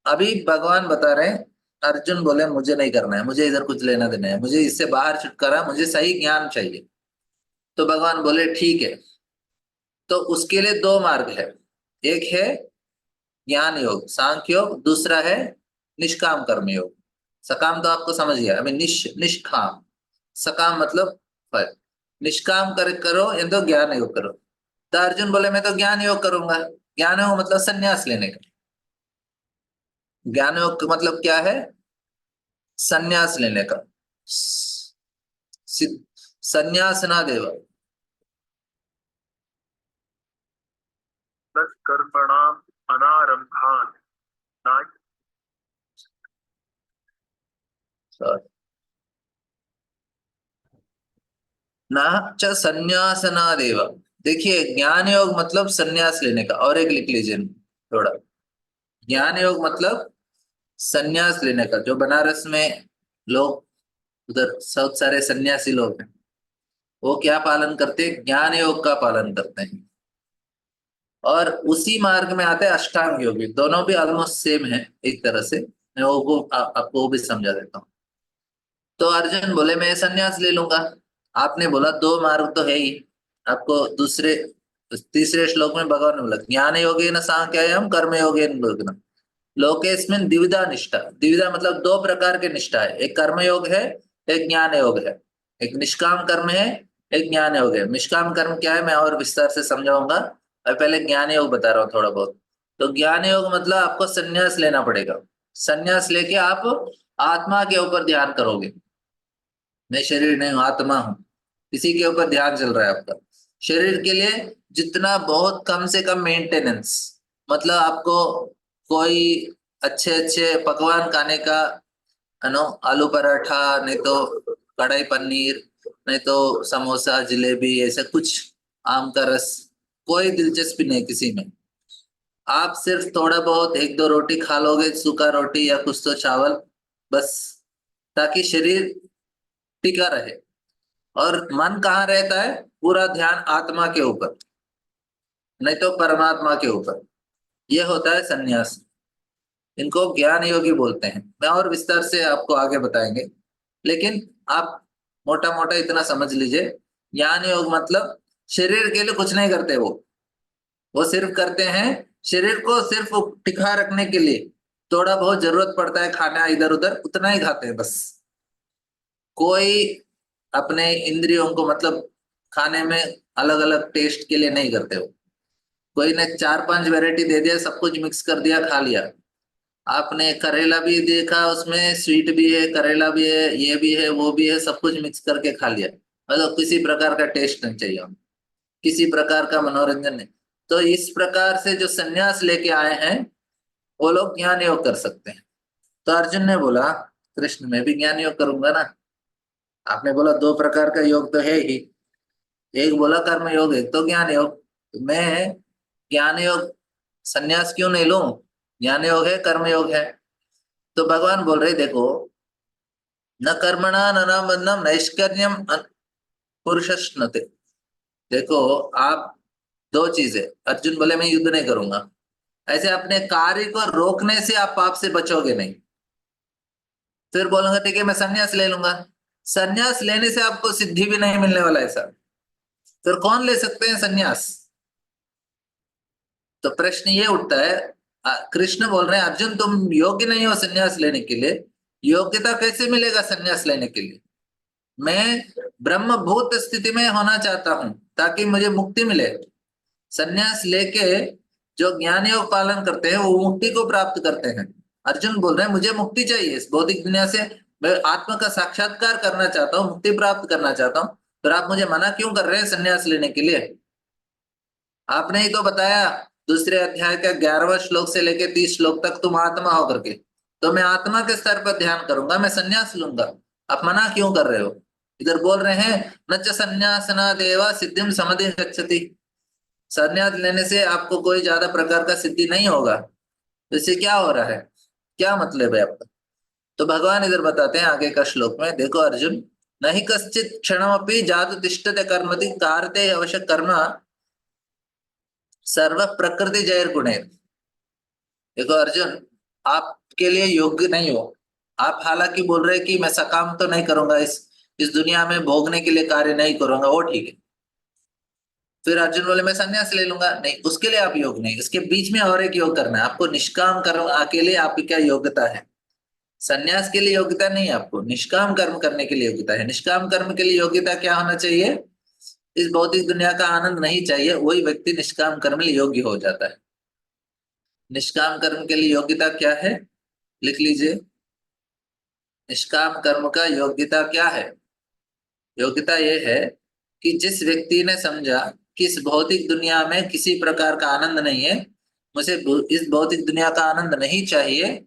अभी भगवान बता रहे हैं, अर्जुन बोले मुझे नहीं करना है, मुझे इधर कुछ लेना देना है, मुझे इससे बाहर छुटकारा, मुझे सही ज्ञान चाहिए। तो भगवान बोले ठीक है, तो उसके लिए दो मार्ग है, एक है ज्ञान योग सांख्य योग, दूसरा है निष्काम कर्म योग। सकाम तो आपको समझ गया, अभी निष्काम, सकाम मतलब फल, निष्काम कर करो या तो ज्ञान योग करो। तो अर्जुन बोले मैं तो ज्ञान योग करूंगा। ज्ञान योग मतलब संन्यास लेने का। ज्ञान योग का मतलब क्या है? संन्यास लेने का। संन्यास ना देव कर्मणाम अनारंभान ना च संन्यासना देव। देखिए ज्ञान योग मतलब संन्यास लेने का, और एक लिख लीजिए थोड़ा। ज्ञान योग मतलब संन्यास लेने का। जो बनारस में लोग, उधर बहुत सारे सन्यासी लोग हैं, वो क्या पालन करते हैं? ज्ञान योग का पालन करते हैं। और उसी मार्ग में आते हैं अष्टांग योग भी, दोनों भी ऑलमोस्ट सेम है एक तरह से। मैं वो आपको वो भी समझा देता हूँ। तो अर्जुन बोले मैं संन्यास ले लूंगा। आपने बोला दो मार्ग तो है ही। आपको दूसरे तीसरे श्लोक में भगवान ने बोला ज्ञान योगेन सांख्यायम कर्म योगेन योगिनम लोकेस्मिन् द्विविधा निष्ठा। द्विविधा मतलब दो प्रकार के निष्ठा है, एक कर्म योग है, एक ज्ञान योग है। एक निष्काम कर्म है, एक ज्ञान योग है। निष्काम कर्म क्या है मैं और विस्तार से समझाऊंगा, और पहले ज्ञान योग बता रहा हूँ थोड़ा बहुत। तो ज्ञान योग मतलब आपको संन्यास लेना पड़ेगा। संन्यास लेके आप आत्मा के ऊपर ध्यान करोगे। मैं शरीर नहीं हूं, आत्मा हूं, इसी के ऊपर ध्यान चल रहा है आपका। शरीर के लिए जितना बहुत कम से कम मेंटेनेंस, मतलब आपको कोई अच्छे अच्छे पकवान खाने का, है नो, आलू पराठा, नहीं तो कढ़ाई पनीर, नहीं तो समोसा जलेबी, ऐसा कुछ, आम का रस, कोई दिलचस्पी नहीं किसी में। आप सिर्फ थोड़ा बहुत एक दो रोटी खा लोगे, सूखा रोटी या कुछ तो चावल, बस, ताकि शरीर टिका रहे। और मन कहाँ रहता है? पूरा ध्यान आत्मा के ऊपर, नहीं तो परमात्मा के ऊपर। यह होता है सन्यास। इनको ज्ञान योगी बोलते हैं। मैं और विस्तार से आपको आगे बताएंगे, लेकिन आप मोटा मोटा इतना समझ लीजिए। ज्ञान योग मतलब शरीर के लिए कुछ नहीं करते वो सिर्फ करते हैं शरीर को सिर्फ टिका रखने के लिए। थोड़ा बहुत जरूरत पड़ता है खाना इधर उधर, उतना ही खाते हैं बस। कोई अपने इंद्रियों को मतलब खाने में अलग अलग टेस्ट के लिए नहीं करते हो। कोई ने चार पांच वैरायटी दे दिया, सब कुछ मिक्स कर दिया, खा लिया। आपने करेला भी देखा, उसमें स्वीट भी है, करेला भी है, ये भी है, वो भी है, सब कुछ मिक्स करके खा लिया। मतलब किसी प्रकार का टेस्ट नहीं चाहिए, किसी प्रकार का मनोरंजन नहीं। तो इस प्रकार से जो सन्यास लेके आए हैं वो लोग ज्ञान योग कर सकते हैं। तो अर्जुन ने बोला कृष्ण मैं भी ज्ञान योग करूंगा ना। आपने बोला दो प्रकार का योग तो है ही, एक बोला कर्म योग, एक तो ज्ञान योग। तो मैं ज्ञान योग सन्यास क्यों नहीं लूं? ज्ञान योग है, कर्म योग है। तो भगवान बोल रहे देखो, न कर्मणा न बंधम नैष्कर्म्यम पुरुषश्नुते। देखो आप, दो चीजें, अर्जुन बोले मैं युद्ध नहीं करूंगा, ऐसे अपने कार्य को रोकने से आप पाप से बचोगे नहीं। फिर बोलूंगा ठीक है मैं संन्यास ले लूंगा, संन्यास लेने से आपको सिद्धि भी नहीं मिलने वाला ऐसा, फिर कौन ले सकते हैं संन्यास? तो प्रश्न ये उठता है, कृष्ण बोल रहे हैं अर्जुन तुम योग्य नहीं हो संन्यास लेने के लिए, योग्यता कैसे मिलेगा संन्यास लेने के लिए? मैं ब्रह्मभूत स्थिति में होना चाहता हूं ताकि मुझे मुक्ति मिले। संन्यास लेके जो ज्ञान योग पालन करते हैं वो मुक्ति को प्राप्त करते हैं। अर्जुन बोल रहे हैं मुझे मुक्ति चाहिए इस भौतिक दुनिया से, मैं आत्मा का साक्षात्कार करना चाहता हूँ, मुक्ति प्राप्त करना चाहता हूँ, फिर आप मुझे मना क्यों कर रहे हैं संन्यास लेने के लिए? आपने ही तो बताया दूसरे अध्याय का 11वां श्लोक से लेके 30 श्लोक तक, तुम आत्मा होकर के, तो मैं आत्मा के स्तर पर ध्यान करूंगा, मैं संन्यास लूंगा, आप मना क्यों कर रहे हो? इधर बोल रहे हैं न च संन्यासना देवा सिद्धिम समधि गच्छति, संन्यास लेने से आपको कोई ज्यादा प्रकार का सिद्धि नहीं होगा। तो इससे क्या हो रहा है, क्या मतलब है आपका? तो भगवान इधर बताते हैं आगे का श्लोक में, देखो अर्जुन, नहीं कश्चित क्षणमपि जातु तिष्ठते कर्मति कारते अवश्य कर्म सर्व प्रकृति जैर गुणे। देखो अर्जुन, आपके लिए योग्य नहीं हो, आप हालांकि बोल रहे कि मैं सकाम तो नहीं करूंगा, इस दुनिया में भोगने के लिए कार्य नहीं करूंगा, वो ठीक है। फिर अर्जुन बोले मैं संन्यास ले लूंगा, नहीं उसके लिए आप योग नहीं, इसके बीच में और एक योग करना है आपको, निष्काम कर्म अकेले आपकी क्या योग्यता है? संन्यास के लिए योग्यता नहीं है आपको, निष्काम कर्म करने के लिए योग्यता है। निष्काम कर्म के लिए योग्यता क्या होना चाहिए? इस भौतिक दुनिया का आनंद नहीं चाहिए, वही व्यक्ति निष्काम कर्म के लिए योग्य हो जाता है। निष्काम कर्म के लिए योग्यता क्या है, लिख लीजिए, निष्काम कर्म का योग्यता क्या है? योग्यता यह है कि जिस व्यक्ति ने समझा कि इस भौतिक दुनिया में किसी प्रकार का आनंद नहीं है, मुझे इस भौतिक दुनिया का आनंद नहीं चाहिए,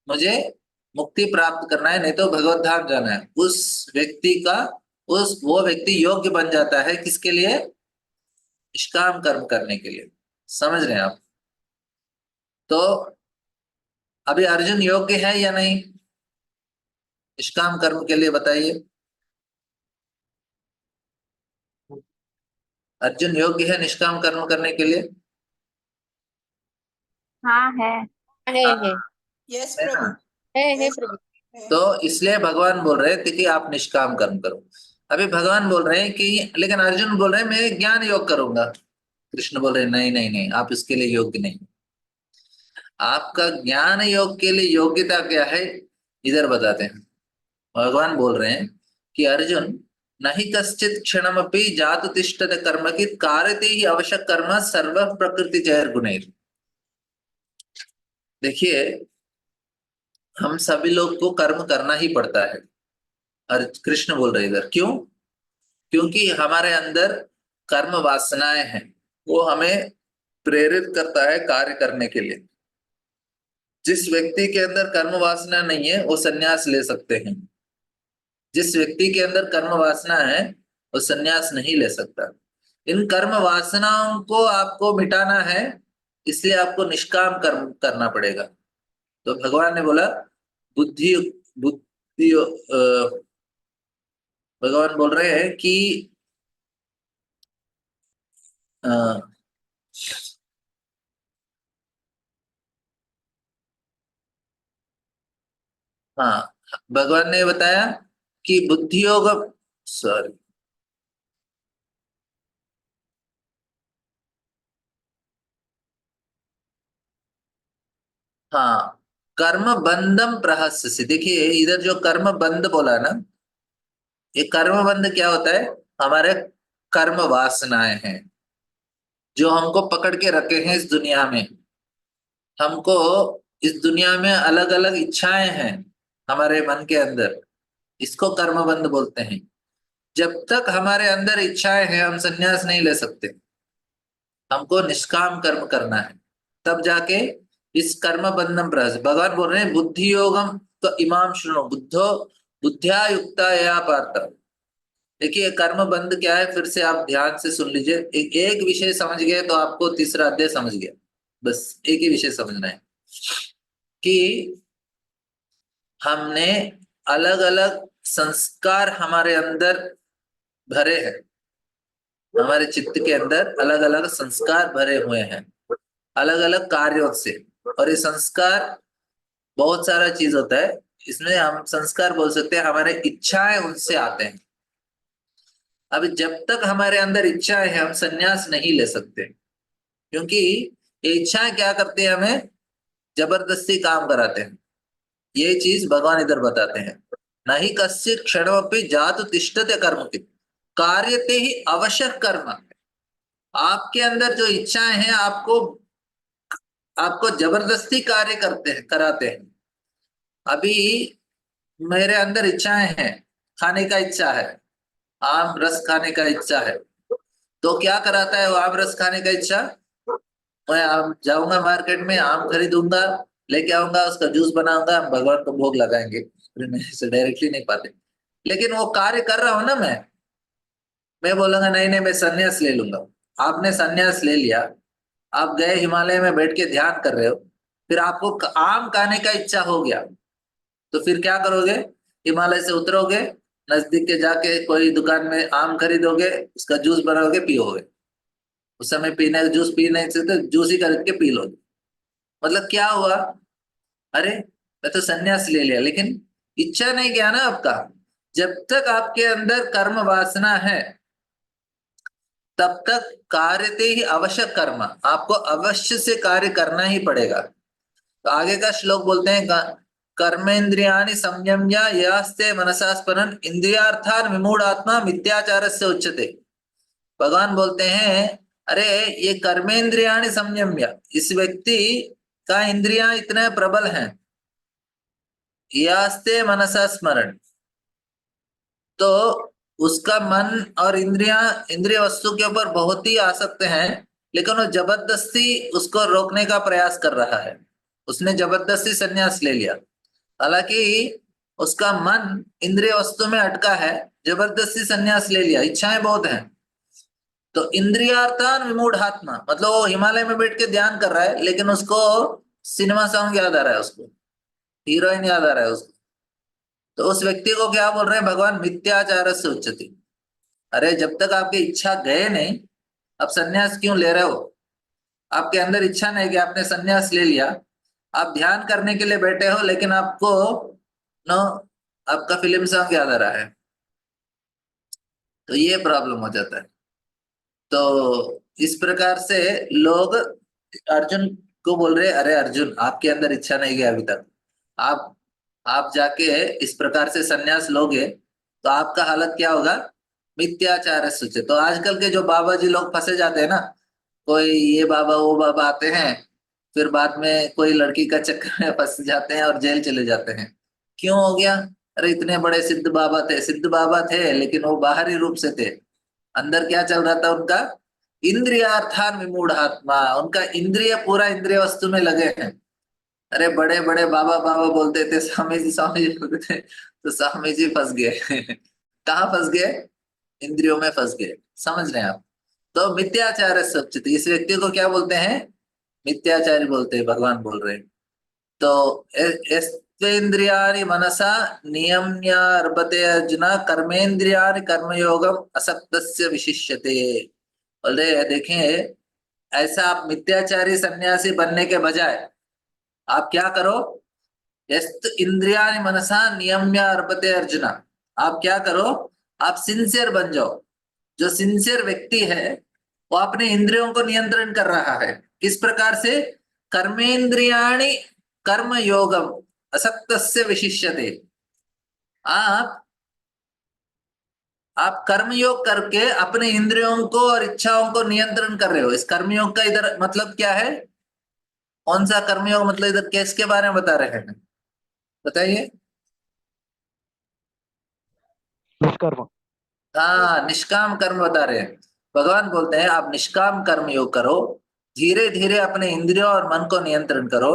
मुझे मुक्ति प्राप्त करना है, नहीं तो भगवत धाम जाना है, उस व्यक्ति का वो व्यक्ति योग्य बन जाता है किसके लिए? निष्काम कर्म करने के लिए। समझ रहे हैं आप? तो अभी अर्जुन योग्य है या नहीं निष्काम कर्म के लिए, बताइए? अर्जुन योग्य है निष्काम कर्म करने के लिए? हाँ है। है यस है ना? प्रभु। है Yes, प्रभु। तो इसलिए भगवान बोल रहे थे कि आप निष्काम कर्म करो। अभी भगवान बोल रहे हैं कि, लेकिन अर्जुन बोल रहे हैं मैं ज्ञान योग करूंगा। कृष्ण बोल रहे हैं नहीं नहीं नहीं, आप इसके लिए योग्य नहीं। आपका ज्ञान योग के लिए योग्यता क्या है, इधर बताते हैं। भगवान बोल रहे हैं कि अर्जुन, नहीं कश्चित क्षणमपि जातु तिष्ठते कर्म की कारते ही आवश्यक कर्म सर्व प्रकृति जैर गुणैर। देखिए हम सभी लोग को कर्म करना ही पड़ता है, और कृष्ण बोल रहे इधर क्यों? क्योंकि हमारे अंदर कर्म वासनाएं हैं, वो हमें प्रेरित करता है कार्य करने के लिए। जिस व्यक्ति के अंदर कर्म वासना नहीं है वो संन्यास ले सकते हैं, जिस व्यक्ति के अंदर कर्म वासना है वो संन्यास नहीं ले सकता। इन कर्म वासनाओं को आपको मिटाना है, इसलिए आपको निष्काम कर्म करना पड़ेगा। तो भगवान ने बोला बुद्धि बुद्धि भगवान बोल रहे हैं कि हाँ, भगवान ने बताया कि बुद्धि योग, सॉरी, हाँ, कर्म बंधम प्रहस्य। देखिए इधर जो कर्म बंध बोला ना, ये कर्म बंध क्या होता है? हमारे कर्म वासनाएं हैं जो हमको पकड़ के रखे हैं इस दुनिया में। हमको इस दुनिया में अलग अलग इच्छाएं हैं हमारे मन के अंदर, इसको कर्म बंध बोलते हैं। जब तक हमारे अंदर इच्छाएं हैं हम संन्यास नहीं ले सकते, हमको निष्काम कर्म करना है, तब जाके इस कर्म बंधन प्रहस्य। भगवान बोल रहे हैं बुद्धि योगम तो इमाम शुणु बुद्धो बुद्धिया युक्ता या पार्थ। देखिए कर्म बंध क्या है, फिर से आप ध्यान से सुन लीजिए। एक विषय समझ गए तो आपको तीसरा अध्याय समझ गया। बस एक ही विषय समझना है कि हमने अलग अलग संस्कार हमारे अंदर भरे हैं, हमारे चित्त के अंदर अलग अलग संस्कार भरे हुए हैं अलग अलग कार्यों से। और ये संस्कार बहुत सारा चीज होता है, इसमें हम संस्कार बोल सकते हैं, हमारे इच्छाएं उनसे आते हैं। अब जब तक हमारे अंदर इच्छाएं हैं हम संन्यास नहीं ले सकते, क्योंकि ये इच्छाएं क्या करती है, हमें जबरदस्ती काम कराते हैं। ये चीज भगवान इधर बताते हैं, नहीं कश्चित् क्षणमपि जातु तिष्ठते कर्मकि कार्यते ही आवश्यक कर्म। आपके अंदर जो इच्छाएं हैं आपको आपको जबरदस्ती कार्य करते हैं, कराते हैं। अभी मेरे अंदर इच्छाएं हैं, खाने का इच्छा है, आम रस खाने का इच्छा है, तो क्या कराता है वो आम रस खाने का इच्छा, मैं आम जाऊंगा मार्केट में, आम खरीदूंगा, लेके आऊंगा, उसका जूस बनाऊंगा, हम भगवान को भोग लगाएंगे। से डायरेक्टली नहीं पाते, लेकिन वो कार्य कर रहा हूं ना मैं बोलूंगा नहीं नहीं मैं संन्यास ले लूंगा। आपने संन्यास ले लिया, आप गए हिमालय में बैठ के ध्यान कर रहे हो, फिर आपको आम खाने का इच्छा हो गया, तो फिर क्या करोगे, हिमालय से उतरोगे, नजदीक के जाके कोई दुकान में आम खरीदोगे, उसका जूस बनाओगे, पियोगे। उस समय पीने जूस पी नहीं सकते, जूस ही खरीद के पी लोगे। मतलब क्या हुआ, अरे मैं तो संन्यास ले लिया, लेकिन इच्छा नहीं गया ना आपका। जब तक आपके अंदर कर्म वासना है तब तक कार्यते ही आवश्यक कर्म, आपको अवश्य से कार्य करना ही पड़ेगा। तो आगे का श्लोक बोलते हैं, कर्मेन्द्रियाणि संयम्य यास्ते मनसा स्मरन् इंद्रियार्थान विमूढ़ात्मा मिथ्याचारस्य उच्यते। भगवान बोलते हैं, अरे ये कर्मेंद्रियाणि संयम्य, इस व्यक्ति का इंद्रियां इतने प्रबल हैं, यास्ते मनसा स्मरण, तो उसका मन और इंद्रिय वस्तु के ऊपर बहुत ही आसक्त हैं, लेकिन वो जबरदस्ती उसको रोकने का प्रयास कर रहा है। उसने जबरदस्ती संन्यास ले लिया, हालांकि उसका मन इंद्रिय वस्तु में अटका है, जबरदस्ती संन्यास ले लिया, इच्छाएं बहुत हैं। तो इंद्रियार्थान विमूढ़ात्मा मतलब वो हिमालय में बैठ के ध्यान कर रहा है, लेकिन उसको सिनेमा सॉन्ग याद आ रहा है, उसको हीरोइन याद आ रहा है उसको। तो उस व्यक्ति को क्या बोल रहे हैं भगवान, मिथ्याचार से उच्यते। अरे जब तक आपकी इच्छा गए नहीं, अब संन्यास क्यों ले रहे हो? आपके अंदर इच्छा नहीं कि आपने संन्यास ले लिया, आप ध्यान करने के लिए बैठे हो, लेकिन आपको नो आपका फिल्म सॉन्ग याद आ रहा है, तो ये प्रॉब्लम हो जाता है। तो इस प्रकार से लोग अर्जुन को बोल रहे, अरे अर्जुन आपके अंदर इच्छा नहीं गया अभी तक, आप जाके इस प्रकार से संन्यास लोगे तो आपका हालत क्या होगा, मिथ्याचार सूचे। तो आजकल के जो बाबा जी लोग फंसे जाते हैं ना, कोई ये बाबा वो बाबा आते हैं, फिर बाद में कोई लड़की का चक्कर में फंस जाते हैं और जेल चले जाते हैं। क्यों हो गया? अरे इतने बड़े सिद्ध बाबा थे, लेकिन वो बाहरी रूप से थे, अंदर क्या चल रहा था उनका, इंद्रियार्थान विमूढ़ात्मा, उनका इंद्रिय पूरा इंद्रिय वस्तु में लगे हैं। अरे बड़े बड़े बाबा बाबा बोलते थे, स्वामी जी बोलते थे, तो स्वामी जी फंस गए कहाँ फंस गए? इंद्रियों में फंस गए। समझ रहे हैं आप? तो मिथ्याचार सचित, इस व्यक्ति को क्या बोलते हैं, मिथ्याचारी बोलते हैं, भगवान बोल रहे हैं। तो इंद्रियाणि मनसा नियम्यार्पते अर्जुन कर्मेन्द्रियाणि कर्मयोगम असक्तस्य विशिष्यते। बोले देखें, ऐसा आप मिथ्याचारी सन्यासी बनने के बजाय आप क्या करो, यस्त इंद्रियाणि मनसा नियम्यार्पते अर्जुन, आप क्या करो, आप सिंसियर बन जाओ। जो सिंसियर व्यक्ति है वो अपने इंद्रियों को नियंत्रण कर रहा है। किस प्रकार से? कर्मेन्द्रियाणि कर्म योगम असक्तस्य विशिष्यते। आप कर्मयोग करके अपने इंद्रियों को और इच्छाओं को नियंत्रण कर रहे हो। इस कर्मयोग का इधर मतलब क्या है? कौन सा कर्मयोग मतलब इधर किसके बारे में बता रहे हैं, बताइए? निष्कर्म। हाँ, निष्काम कर्म बता रहे हैं। भगवान बोलते हैं आप निष्काम कर्म योग करो, धीरे धीरे अपने इंद्रियों और मन को नियंत्रण करो,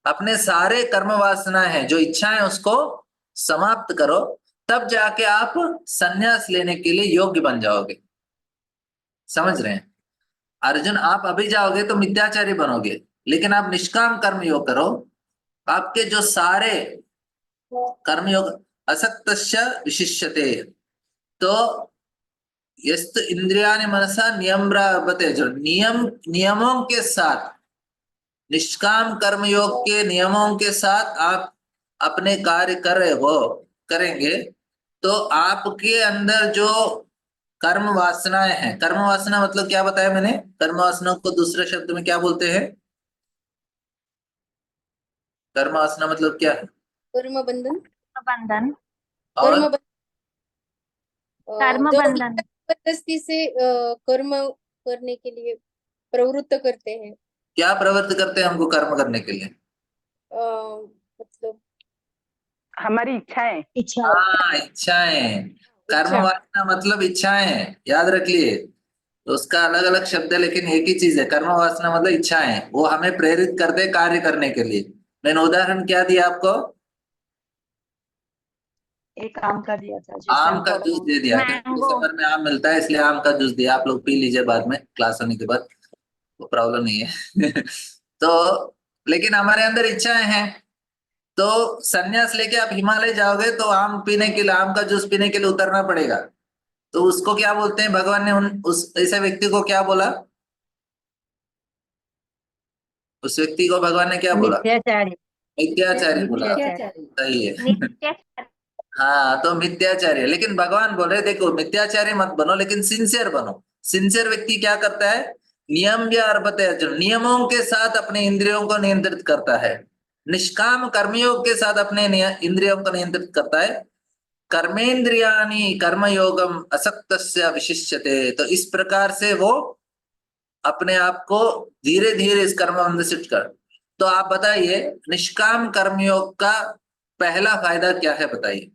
अपने सारे कर्म वासनाएं हैं जो इच्छाएं उसको समाप्त करो, तब जाके आप संन्यास लेने के लिए योग्य बन जाओगे। समझ रहे हैं? अर्जुन आप अभी जाओगे तो मिथ्याचारी बनोगे, लेकिन आप निष्काम कर्म योग करो, आपके जो सारे कर्मयोग असक्तस्य विशिष्यते। तो यस्त इंद्रियाणि मनसा नियम्रावते, जो नियमों के साथ, निष्काम कर्मयोग के नियमों के साथ आप अपने कार्य कर रहे हो, करेंगे, तो आपके अंदर जो कर्म वासनाएं हैं, कर्म वासना मतलब क्या बताया मैंने, कर्म वासना को दूसरे शब्द में क्या बोलते हैं? कर्म वासना मतलब क्या है? कर्म बंधन। बंधन। और कर्म कर्म जो बंधन। जबरदस्ती से कर्म करने के लिए प्रवृत्त करते हैं, क्या प्रवृत्ति करते हैं हमको कर्म करने के लिए? मतलब हमारी इच्छाएं। इच्छा। हाँ, इच्छाएं। कर्म इच्छा। वासना मतलब इच्छाएं, याद रखिए। तो उसका अलग अलग शब्द है, लेकिन एक ही चीज है। कर्म वासना मतलब इच्छाएं, वो हमें प्रेरित करते हैं कार्य करने के लिए। मैंने उदाहरण क्या दिया आपको? एक आम का दिया था, जैसे आम हम का जूस दे दिया। मैंगो। समर में आम मिलता है, इसलिए आम का जूस दिया। आप लोग पी लीजिए बाद में, क्लास होने के बाद, वो प्रॉब्लम नहीं है। तो लेकिन हमारे अंदर इच्छाएं हैं। तो संन्यास लेके आप हिमालय जाओगे तो आम पीने के लिए, आम का जूस पीने के लिए उतरना पड़ेगा। तो उसको क्या बोलते हैं? भगवान ने उस ऐसे व्यक्ति को क्या बोला? उस व्यक्ति को भगवान ने क्या बोला? मिथ्याचारी। मिथ्याचारी बोला। मिथ्याचारी। सही है। नित्य। हाँ, तो मिथ्याचारी है। लेकिन भगवान बोल रहे देखो, मिथ्याचारी मत बनो, लेकिन सिंसियर बनो। सिंसियर व्यक्ति क्या करता है? नियम या अर्पते अर्जुन, नियमों के साथ अपने इंद्रियों को नियंत्रित करता है। निष्काम कर्मयोग के साथ अपने इंद्रियों को नियंत्रित करता है। कर्मेंद्रियाणि कर्मयोगम असक्तस्य विशिष्यते। तो इस प्रकार से वो अपने आप को धीरे धीरे इस कर्म बंध से कर। तो आप बताइए, निष्काम कर्मयोग का पहला फायदा क्या है? बताइए।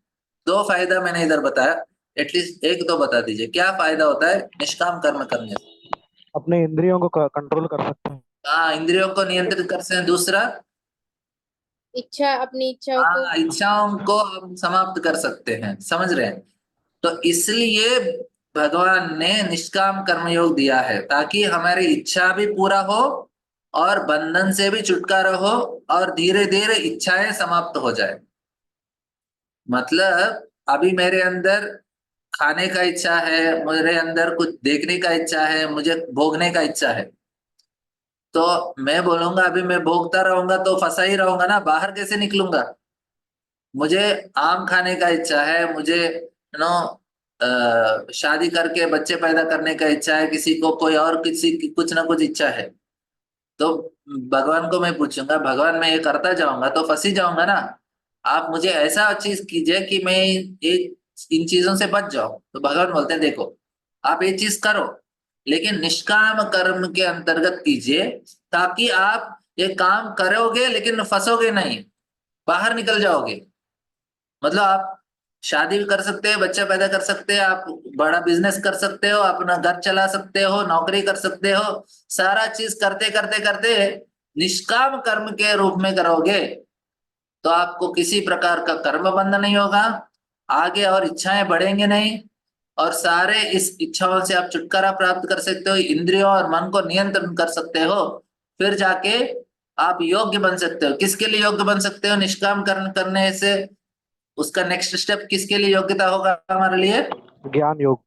दो फायदा मैंने इधर बताया, एटलीस्ट एक तो बता दीजिए, क्या फायदा होता है निष्काम कर्म करने से? अपने इंद्रियों को कंट्रोल कर सकते हैं। हाँ, इंद्रियों को नियंत्रित कर सकते हैं। दूसरा, इच्छा, अपनी इच्छाओं को। हाँ, इच्छाओं को हम समाप्त कर सकते हैं। समझ रहे हैं? तो इसलिए भगवान ने निष्काम कर्मयोग दिया है, ताकि हमारी इच्छा भी पूरा हो और बंधन से भी छुटकारा हो, और धीरे धीरे इच्छाएं समाप्त हो जाए। मतलब अभी मेरे अंदर खाने का इच्छा है, मेरे अंदर कुछ देखने का इच्छा है, मुझे भोगने का इच्छा है, तो मैं बोलूंगा अभी मैं भोगता रहूंगा तो फंसा ही रहूंगा ना, बाहर कैसे निकलूंगा? मुझे आम खाने का इच्छा है, मुझे नो शादी करके बच्चे पैदा करने का इच्छा है, किसी को कोई और किसी की कुछ ना कुछ इच्छा है, तो भगवान को मैं पूछूंगा, भगवान मैं ये करता जाऊंगा तो फंसी जाऊंगा ना। आप मुझे ऐसा चीज कीजिए कि मैं इन चीजों से बच जाऊं। तो भगवान बोलते हैं देखो, आप ये चीज करो, लेकिन निष्काम कर्म के अंतर्गत कीजिए, ताकि आप ये काम करोगे लेकिन फंसोगे नहीं, बाहर निकल जाओगे। मतलब आप शादी भी कर सकते हैं, बच्चा पैदा कर सकते हैं, आप बड़ा बिजनेस कर सकते हो, अपना घर चला सकते हो, नौकरी कर सकते हो, सारा चीज करते करते करते निष्काम कर्म के रूप में करोगे तो आपको किसी प्रकार का कर्म बंध नहीं होगा, आगे और इच्छाएं बढ़ेंगे नहीं, और सारे इस इच्छाओं से आप छुटकारा प्राप्त कर सकते हो, इंद्रियों और मन को नियंत्रण कर सकते हो। फिर जाके आप योग्य बन सकते हो। किसके लिए योग्य बन सकते हो? निष्काम कर्म करने से उसका नेक्स्ट स्टेप किसके लिए योग्यता होगा हमारे लिए? ज्ञान योग।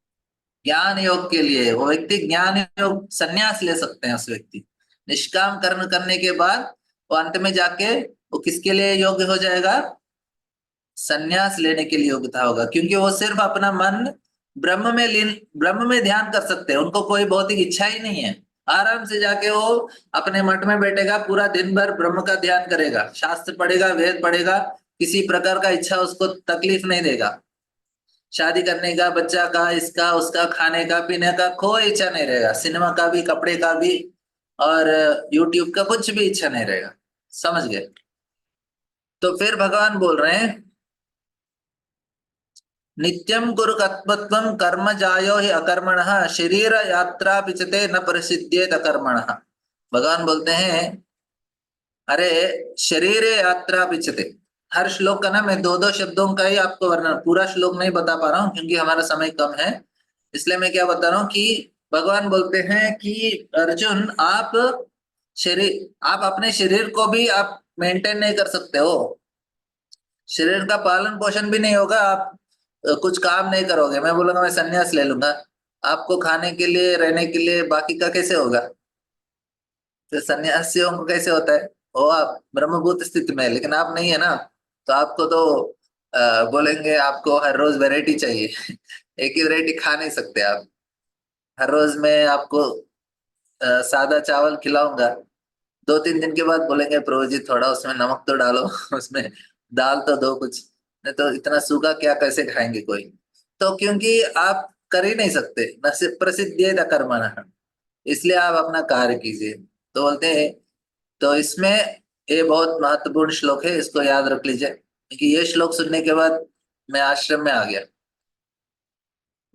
ज्ञान योग के लिए। वो व्यक्ति ज्ञान योग संन्यास ले सकते हैं। उस व्यक्ति निष्काम कर्म करने के बाद वो अंत में जाके वो किसके लिए योग्य हो जाएगा? संन्यास लेने के लिए योग्यता होगा, क्योंकि वो सिर्फ अपना मन ब्रह्म में ध्यान कर सकते हैं। उनको कोई भौतिक इच्छा ही नहीं है। आराम से जाके वो अपने मठ में बैठेगा, पूरा दिन भर ब्रह्म का ध्यान करेगा, शास्त्र पढ़ेगा, वेद पढ़ेगा, किसी प्रकार का इच्छा उसको तकलीफ नहीं देगा। शादी करने का, बच्चा का, इसका उसका, खाने का पीने का कोई इच्छा नहीं रहेगा, सिनेमा का भी, कपड़े का भी, और यूट्यूब का कुछ भी इच्छा नहीं रहेगा। समझ गए? तो फिर भगवान बोल रहे हैं, नित्यम कुरु कर्तव्यम कर्म जायो हि अकर्मणः शरीर यात्रा पिचते न प्रसिद्ध्येत अकर्मणः। भगवान बोलते हैं, अरे शरीर यात्रा पिचते, हर श्लोक का ना मैं दो दो शब्दों का ही आपको वर्णन, पूरा श्लोक नहीं बता पा रहा हूँ क्योंकि हमारा समय कम है, इसलिए मैं क्या बता रहा हूँ कि भगवान बोलते हैं कि अर्जुन, आप अपने शरीर को भी आप मेंटेन नहीं कर सकते हो। शरीर का पालन पोषण भी नहीं होगा, आप कुछ काम नहीं करोगे। मैं बोलूंगा मैं संन्यास ले लूंगा, आपको खाने के लिए रहने के लिए बाकी का कैसे होगा? तो सन्यासियों को कैसे होता है? वो आप ब्रह्मभूत स्थिति में है, लेकिन आप नहीं है ना, तो आपको तो बोलेंगे आपको हर रोज वैरायटी चाहिए। एक ही वैरायटी खा नहीं सकते आप। हर रोज मैं आपको सादा चावल खिलाऊंगा, 2-3 दिन के बाद बोलेंगे प्रभु जी थोड़ा उसमें नमक तो डालो, उसमें दाल तो दो कुछ, नहीं तो इतना सूखा क्या कैसे खाएंगे कोई? तो क्योंकि आप कर ही नहीं सकते, न सिर्फ प्रसिद्ध कर्मणः, इसलिए आप अपना कार्य कीजिए। तो बोलते हैं, तो इसमें ये बहुत महत्वपूर्ण श्लोक है, इसको याद रख लीजिए, क्योंकि ये श्लोक सुनने के बाद मैं आश्रम में आ गया।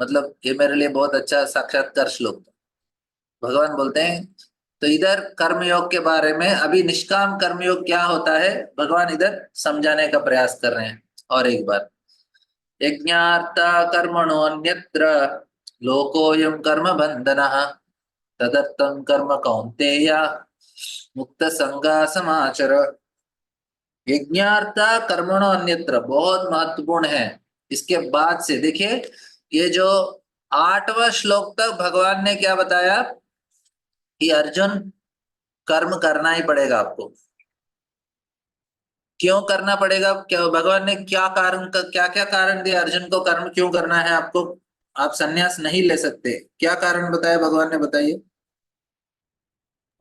मतलब ये मेरे लिए बहुत अच्छा साक्षात्कार श्लोक था। भगवान बोलते हैं, तो इधर कर्मयोग के बारे में, अभी निष्काम कर्मयोग क्या होता है भगवान इधर समझाने का प्रयास कर रहे हैं। और एक बार, यज्ञार्था कर्मणो अन्यत्र लोकोऽयं कर्म बंधनः तदर्थं कर्म कौन्तेय मुक्त संगा समाचर। यज्ञार्था कर्मणो अन्यत्र बहुत महत्वपूर्ण है। इसके बाद से देखिए, ये जो 8वां श्लोक तक भगवान ने क्या बताया कि अर्जुन कर्म करना ही पड़ेगा आपको। क्यों करना पड़ेगा? क्या भगवान ने क्या कारण का क्या क्या कारण दिया अर्जुन को कर्म क्यों करना है आपको? आप संन्यास नहीं ले सकते, क्या कारण बताया भगवान ने? बताइए।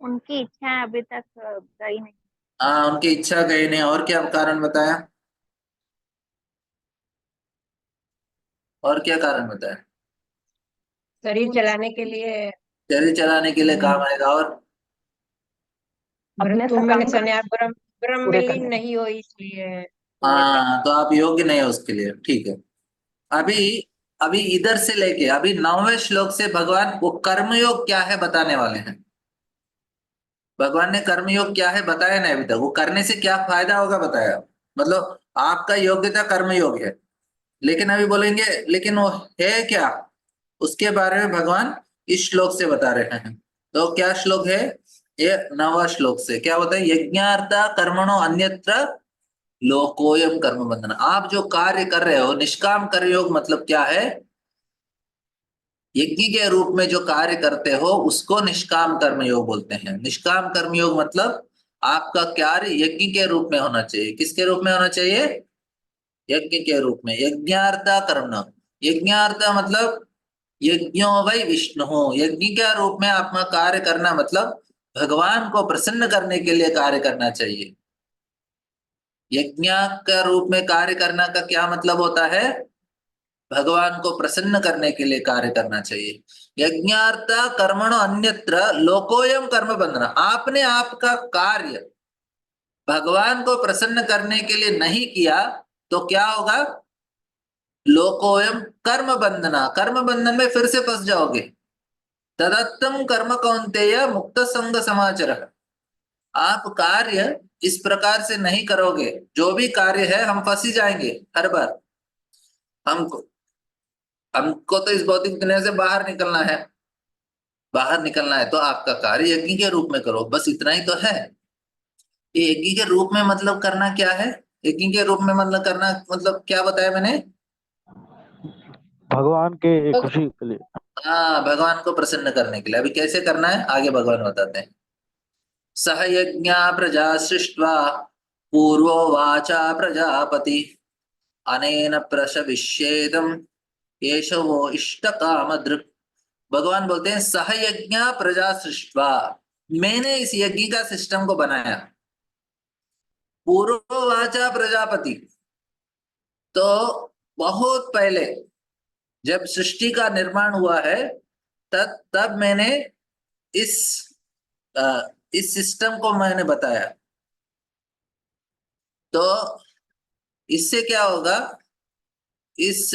उनकी इच्छा अभी तक गई नहीं। हाँ, उनकी इच्छा गई नहीं, और क्या कारण बताया? और क्या कारण बताया? शरीर चलाने के लिए, शरीर चलाने के लिए काम आएगा। और अपने तुम मैंने सकाम संन्यास ब्रह्म ब्रह्म पूरे में लीन करने के लिए। नहीं हो इसलिए तुम्हें हाँ, तो आप योग्य नहीं है उसके लिए, ठीक है। अभी अभी इधर से लेके अभी 9वें श्लोक से भगवान वो कर्मयोग क्या है बताने वाले हैं। भगवान ने कर्मयोग क्या है बताया नहीं अभी तक, वो करने से क्या फायदा होगा बताया। मतलब आपका योग्यता कर्मयोग है, लेकिन अभी बोलेंगे लेकिन वो है क्या, उसके बारे में भगवान इस श्लोक से बता रहे हैं। तो क्या श्लोक है ये? 9वां श्लोक से क्या होता है? यज्ञार्था कर्मणो अन्यत्र लोकोयम कर्म बंधन। आप जो कार्य कर रहे हो निष्काम कर्मयोग मतलब क्या है? यज्ञ के रूप में जो कार्य करते हो उसको निष्काम कर्मयोग बोलते हैं। निष्काम कर्मयोग मतलब आपका कार्य यज्ञ के रूप में होना चाहिए। किसके रूप में होना चाहिए? यज्ञ के रूप में। यज्ञार्था कर्म, यज्ञार्था मतलब यज्ञो वै विष्णु, यज्ञ के रूप में अपना कार्य करना मतलब भगवान को प्रसन्न करने के लिए कार्य करना चाहिए। यज्ञ का रूप में कार्य करना का क्या मतलब होता है? भगवान को प्रसन्न करने के लिए कार्य करना चाहिए। यज्ञार्थ कर्मणो अन्यत्र लोकोयम कर्म बंधना, आपने आपका कार्य भगवान को प्रसन्न करने के लिए नहीं किया तो क्या होगा? लोकोयम कर्म बंधना, कर्म बंधन में फिर से फंस जाओगे। तदत्तम कर्म कौन्तेय मुक्त संग समाचर, आप कार्य इस प्रकार से नहीं करोगे, जो भी कार्य है हम फंस ही जाएंगे हर बार। हमको हमको तो इस भौतिक दुनिया से बाहर निकलना है। बाहर निकलना है तो आपका कार्य यज्ञ के रूप में करो, बस इतना ही तो है। ये यज्ञ के रूप में मतलब करना क्या है? यज्ञ के रूप में मतलब करना मतलब क्या बताया मैंने? भगवान के भग- खुशी के लिए। हाँ, भगवान को प्रसन्न करने के लिए। अभी कैसे करना है आगे भगवान बताते हैं। सह यज्ञा प्रजा सृष्ट्वा पूर्वो वाचा प्रजापति अनेन प्रशविष्येदम केशवो इष्ट काम दृक्। भगवान बोलते हैं सहयज्ञ प्रजा सृष्ट्वा, मैंने इस यज्ञ का सिस्टम को बनाया। पूर्ववाचा प्रजापति, तो बहुत पहले जब सृष्टि का निर्माण हुआ है तब तब मैंने इस इस सिस्टम को मैंने बताया। तो इससे क्या होगा? इस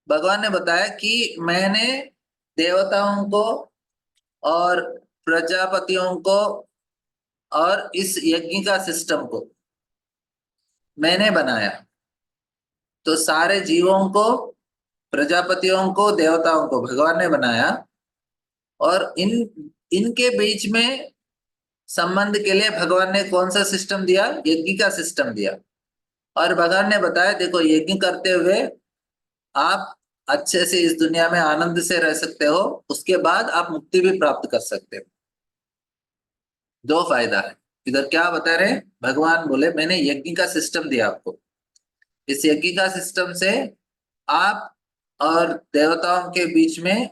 भगवान ने बताया कि मैंने देवताओं को और प्रजापतियों को और इस यज्ञ का सिस्टम को मैंने बनाया। तो सारे जीवों को, प्रजापतियों को, देवताओं को भगवान ने बनाया, और इनके बीच में संबंध के लिए भगवान ने कौन सा सिस्टम दिया? यज्ञ का सिस्टम दिया। और भगवान ने बताया देखो यज्ञ करते हुए आप अच्छे से इस दुनिया में आनंद से रह सकते हो, उसके बाद आप मुक्ति भी प्राप्त कर सकते हो। दो फायदा है। इधर क्या बता रहे हैं भगवान, बोले मैंने यज्ञ का सिस्टम दिया आपको, इस यज्ञ का सिस्टम से आप और देवताओं के बीच में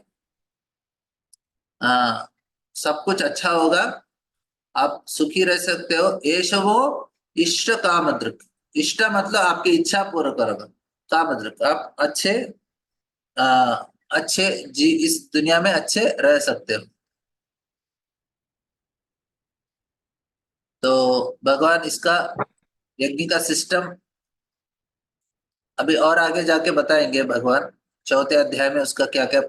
सब कुछ अच्छा होगा, आप सुखी रह सकते हो। एष वो इष्ट कामदृक, इष्ट मतलब आपकी इच्छा पूरा करोगा, कामदृक आप अच्छे जी इस दुनिया में अच्छे रह सकते हो। तो भगवान इसका यज्ञ का सिस्टम अभी और आगे जाके बताएंगे भगवान, चौथे अध्याय में उसका क्या क्या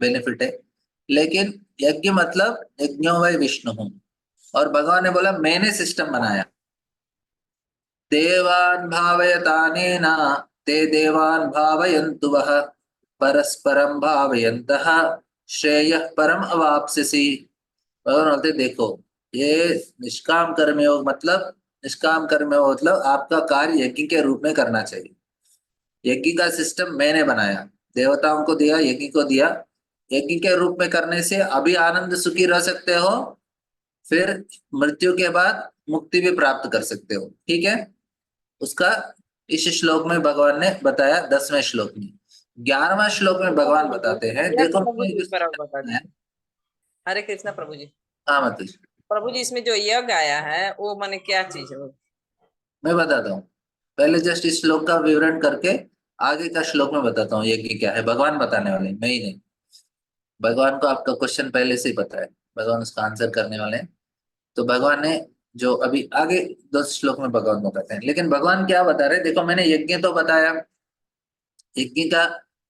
बेनिफिट है। लेकिन यज्ञ मतलब यज्ञो वै विष्णु, और भगवान ने बोला मैंने सिस्टम बनाया। देवान् भावयतानेन ते देवान् भावयन्तु वः परस्परं भावयन्तः श्रेयः परम अवाप्स्यसि। भगवान बोलते देखो ये निष्काम कर्मयोग मतलब, निष्काम कर्मयोग मतलब आपका कार्य यज्ञ के रूप में करना चाहिए। यज्ञ का सिस्टम मैंने बनाया, देवताओं को दिया, यज्ञ को दिया। यज्ञ के रूप में करने से अभी आनंद सुखी रह सकते हो, फिर मृत्यु के बाद मुक्ति भी प्राप्त कर सकते हो। ठीक है, उसका इस श्लोक में भगवान ने बताया 10वें श्लोक में। 11वां श्लोक में भगवान बताते हैं देखो प्रभु जी मैंने पर और बता जो दीजिए। हरे कृष्णा प्रभु जी। हाँ मतलब प्रभु जी इसमें जो यज्ञ आया है वो माने क्या चीज है? मैं बताता हूँ, पहले जस्ट इस श्लोक का विवरण करके आगे का श्लोक में बताता हूँ यज्ञ क्या है। भगवान बताने वाले हैं, मैं ही नहीं। भगवान को आपका क्वेश्चन पहले से ही पता है, भगवान उसका आंसर करने वाले हैं। तो भगवान ने जो अभी आगे 10 श्लोक में भगवान बताते हैं, लेकिन भगवान क्या बता रहे हैं देखो, मैंने यज्ञ तो बताया, यज्ञ का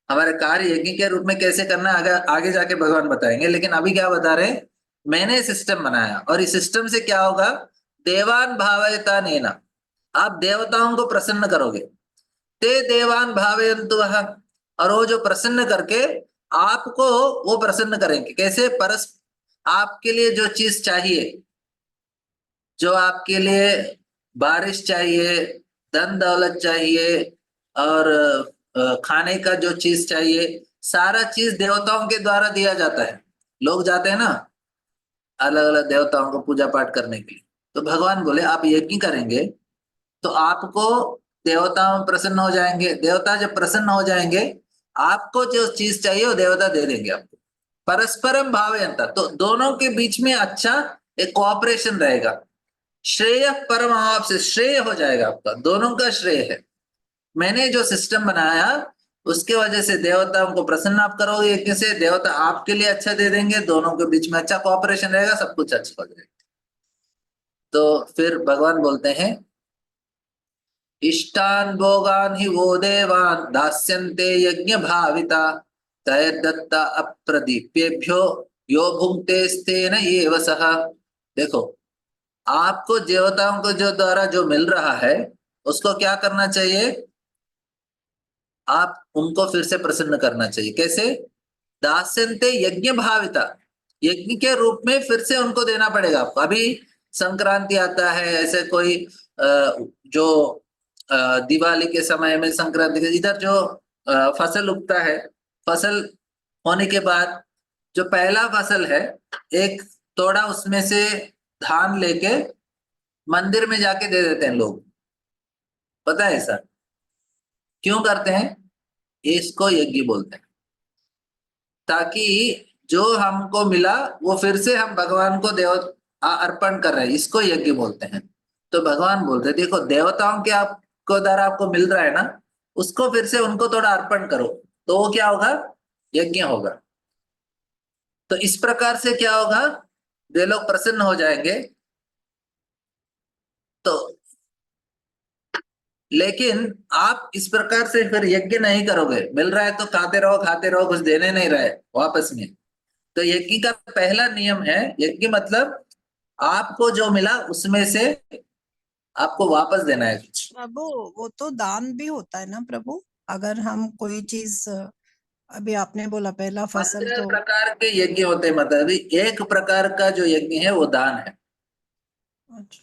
हमारे कार्य यज्ञ के रूप में कैसे करना है आगे आगे जाके भगवान बताएंगे। लेकिन अभी क्या बता रहे हैं, मैंने सिस्टम बनाया और इस सिस्टम से क्या होगा, देवान भावयता नेना, आप देवताओं को प्रसन्न करोगे। ते देवान भावयन्तु वः, और वो जो प्रसन्न करके आपको वो प्रसन्न करेंगे कैसे, आपके लिए जो चीज चाहिए, जो आपके लिए बारिश चाहिए, धन दौलत चाहिए, और खाने का जो चीज चाहिए, सारा चीज देवताओं के द्वारा दिया जाता है। लोग जाते हैं ना अलग अलग देवताओं को पूजा पाठ करने के लिए, तो भगवान बोले आप यज्ञ करेंगे तो आपको देवता प्रसन्न हो जाएंगे। देवता जब प्रसन्न हो जाएंगे, आपको जो चीज चाहिए वो देवता दे देंगे आपको। परस्परम भावयंता, तो दोनों के बीच में अच्छा एक कोऑपरेशन रहेगा। श्रेय परम, आपसे श्रेय हो जाएगा, आपका दोनों का श्रेय है। मैंने जो सिस्टम बनाया उसके वजह से देवताओं को प्रसन्न आप करोगे यज्ञ से, देवता आपके लिए अच्छा दे देंगे, दोनों के बीच में अच्छा कोऑपरेशन रहेगा, सब कुछ अच्छा हो जाएगा। तो फिर भगवान बोलते हैं इष्टान भोगान ही वो देवान दास्यन्ते यज्ञ भाविता तयदत्ता अप्रदीप्येभ्यो यो भुंक्ते स्तेन एव सः। देखो आपको देवताओं को जो द्वारा जो मिल रहा है उसको क्या करना चाहिए, आप उनको फिर से प्रसन्न करना चाहिए। कैसे, दास्यन्ते यज्ञ भाविता, यज्ञ के रूप में फिर से उनको देना पड़ेगा आपको। अभी संक्रांति आता है, ऐसे कोई जो दिवाली के समय में संक्रांति के इधर जो फसल उगता है, फसल होने के बाद जो पहला फसल है, एक तोड़ा उसमें से धान लेके मंदिर में जाके दे देते हैं लोग। पता है ऐसा क्यों करते हैं, इसको यज्ञ बोलते हैं, ताकि जो हमको मिला वो फिर से हम भगवान को अर्पण कर रहे हैं, इसको यज्ञ बोलते हैं। तो भगवान बोलते हैं देखो देवताओं के आपको द्वारा आपको मिल रहा है ना, उसको फिर से उनको थोड़ा अर्पण करो, तो वो क्या होगा, यज्ञ होगा। तो इस प्रकार से क्या होगा, वे लोग प्रसन्न हो जाएंगे। तो लेकिन आप इस प्रकार से फिर यज्ञ नहीं करोगे, मिल रहा है तो खाते रहो, कुछ देने नहीं रहे वापस में। तो यज्ञ का पहला नियम है, यज्ञ मतलब आपको जो मिला उसमें से आपको वापस देना है कुछ। प्रभु वो तो दान भी होता है ना प्रभु, अगर हम कोई चीज अभी आपने बोला पहला फसल 15 तो प्रकार के यज्ञ होते हैं, मतलब एक प्रकार का जो यज्ञ है वो दान है। अच्छा।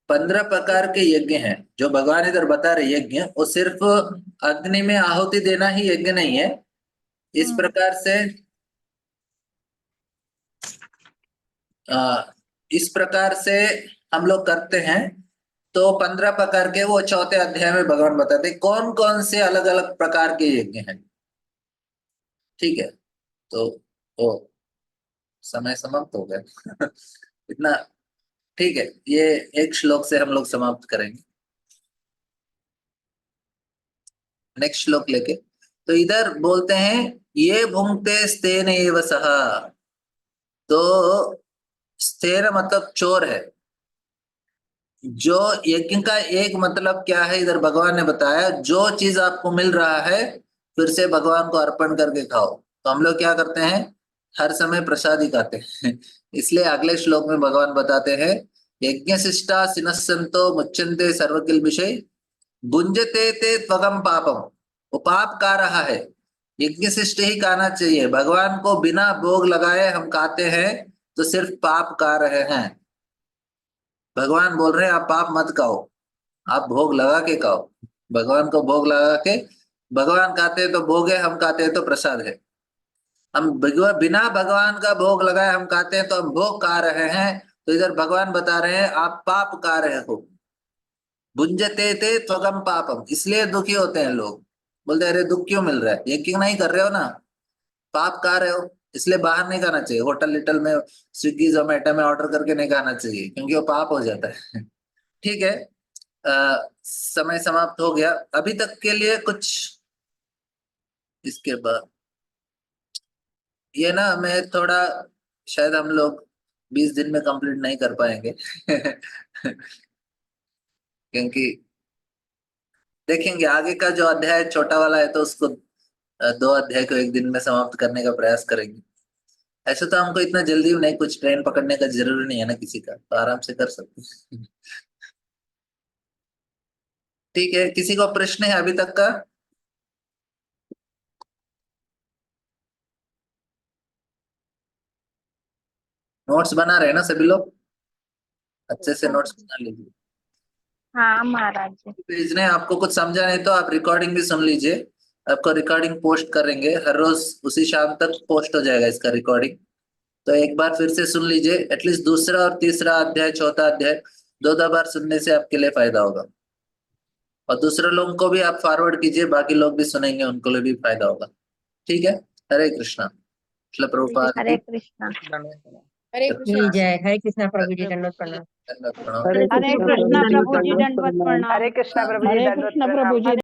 15 प्रकार के यज्ञ हैं जो भगवान इधर बता रहे यज्ञ, वो सिर्फ अग्नि में आहुति देना ही यज्ञ नहीं है। इस प्रकार से इस प्रकार से हम लोग करते हैं। तो 15 प्रकार के वो चौथे अध्याय में भगवान बताते हैं कौन कौन से अलग अलग प्रकार के यज्ञ हैं। ठीक है, तो वो समय समाप्त हो गया इतना। ठीक है, ये एक श्लोक से हम लोग समाप्त करेंगे। नेक्स्ट श्लोक लेके तो इधर बोलते हैं ये भुंक्ते स्तेन एव सह। तो स्तेन मतलब चोर है। जो यज्ञ का एक मतलब क्या है इधर भगवान ने बताया, जो चीज आपको मिल रहा है फिर से भगवान को अर्पण करके खाओ। तो हम लोग क्या करते हैं, हर समय प्रसाद ही खाते हैं इसलिए अगले श्लोक में भगवान बताते हैं यज्ञ शिष्टा सिनस्संतो मुच्यन्ते सर्वकिल विषय भुंजते ते त्वगम पापम। वो पाप खा रहा है, यज्ञ शिष्ट ही खाना चाहिए। भगवान को बिना भोग लगाए हम खाते हैं तो सिर्फ पाप खा रहे हैं। भगवान बोल रहे हैं आप पाप मत खाओ, आप भोग लगा के खाओ। भगवान को भोग लगा के, भगवान खाते हैं तो भोग है, हम खाते हैं तो प्रसाद है। हम बिना भगवान का भोग लगाए हम खाते हैं तो हम भोग खा रहे हैं। तो इधर भगवान बता रहे हैं आप पाप खा रहे हो। भुंजते थे त्वगम पापम, इसलिए दुखी होते हैं लोग। बोलते हैं अरे दुख क्यों मिल रहा है, ये क्यों नहीं कर रहे हो ना, पाप खा रहे हो। इसलिए बाहर नहीं खाना चाहिए, होटल लिटल में स्विगी जोमेटो में ऑर्डर करके नहीं खाना चाहिए क्योंकि वो पाप हो जाता है ठीक है, समय समाप्त हो गया अभी तक के लिए। कुछ इसके बाद ये ना मैं थोड़ा शायद हम लोग 20 दिन में कंप्लीट नहीं कर पाएंगे क्योंकि देखेंगे आगे का जो अध्याय छोटा वाला है तो उसको 2 अध्याय को एक दिन में समाप्त करने का प्रयास करेंगे। ऐसे तो हमको इतना जल्दी नहीं, कुछ ट्रेन पकड़ने का जरूरी नहीं है ना किसी का, तो आराम से कर सकते हैं ठीक है, किसी को प्रश्न है अभी तक का? नोट्स बना रहे हैं ना सभी लोग, अच्छे से नोट्स बना लीजिए। हाँ महाराज जी। भेजने आपको कुछ समझा नहीं तो आप रिकॉर्डिंग भी सुन लीजिए, आपको रिकॉर्डिंग पोस्ट करेंगे हर रोज, उसी शाम तक पोस्ट हो जाएगा इसका रिकॉर्डिंग। तो एक बार फिर से सुन लीजिए, एटलीस्ट दूसरा और तीसरा अध्याय चौथा अध्याय 2 बार सुनने से आपके लिए फायदा होगा। और दूसरे लोगों को भी आप फॉरवर्ड कीजिए, बाकी लोग भी सुनेंगे, उनको लिए भी फायदा होगा। ठीक है, हरे कृष्णा। श्रील प्रभुपाद की हरे कृष्णा। हरे कृष्ण। जय हरे कृष्णा प्रभु जी, दंडवत प्रणाम। दंडवत प्रणाम। हरे कृष्णा प्रभु जी, दंडवत प्रणाम। हरे कृष्णा प्रभु जी, हरे दंडवत कृष्णा प्रभु प्रणाम। जी।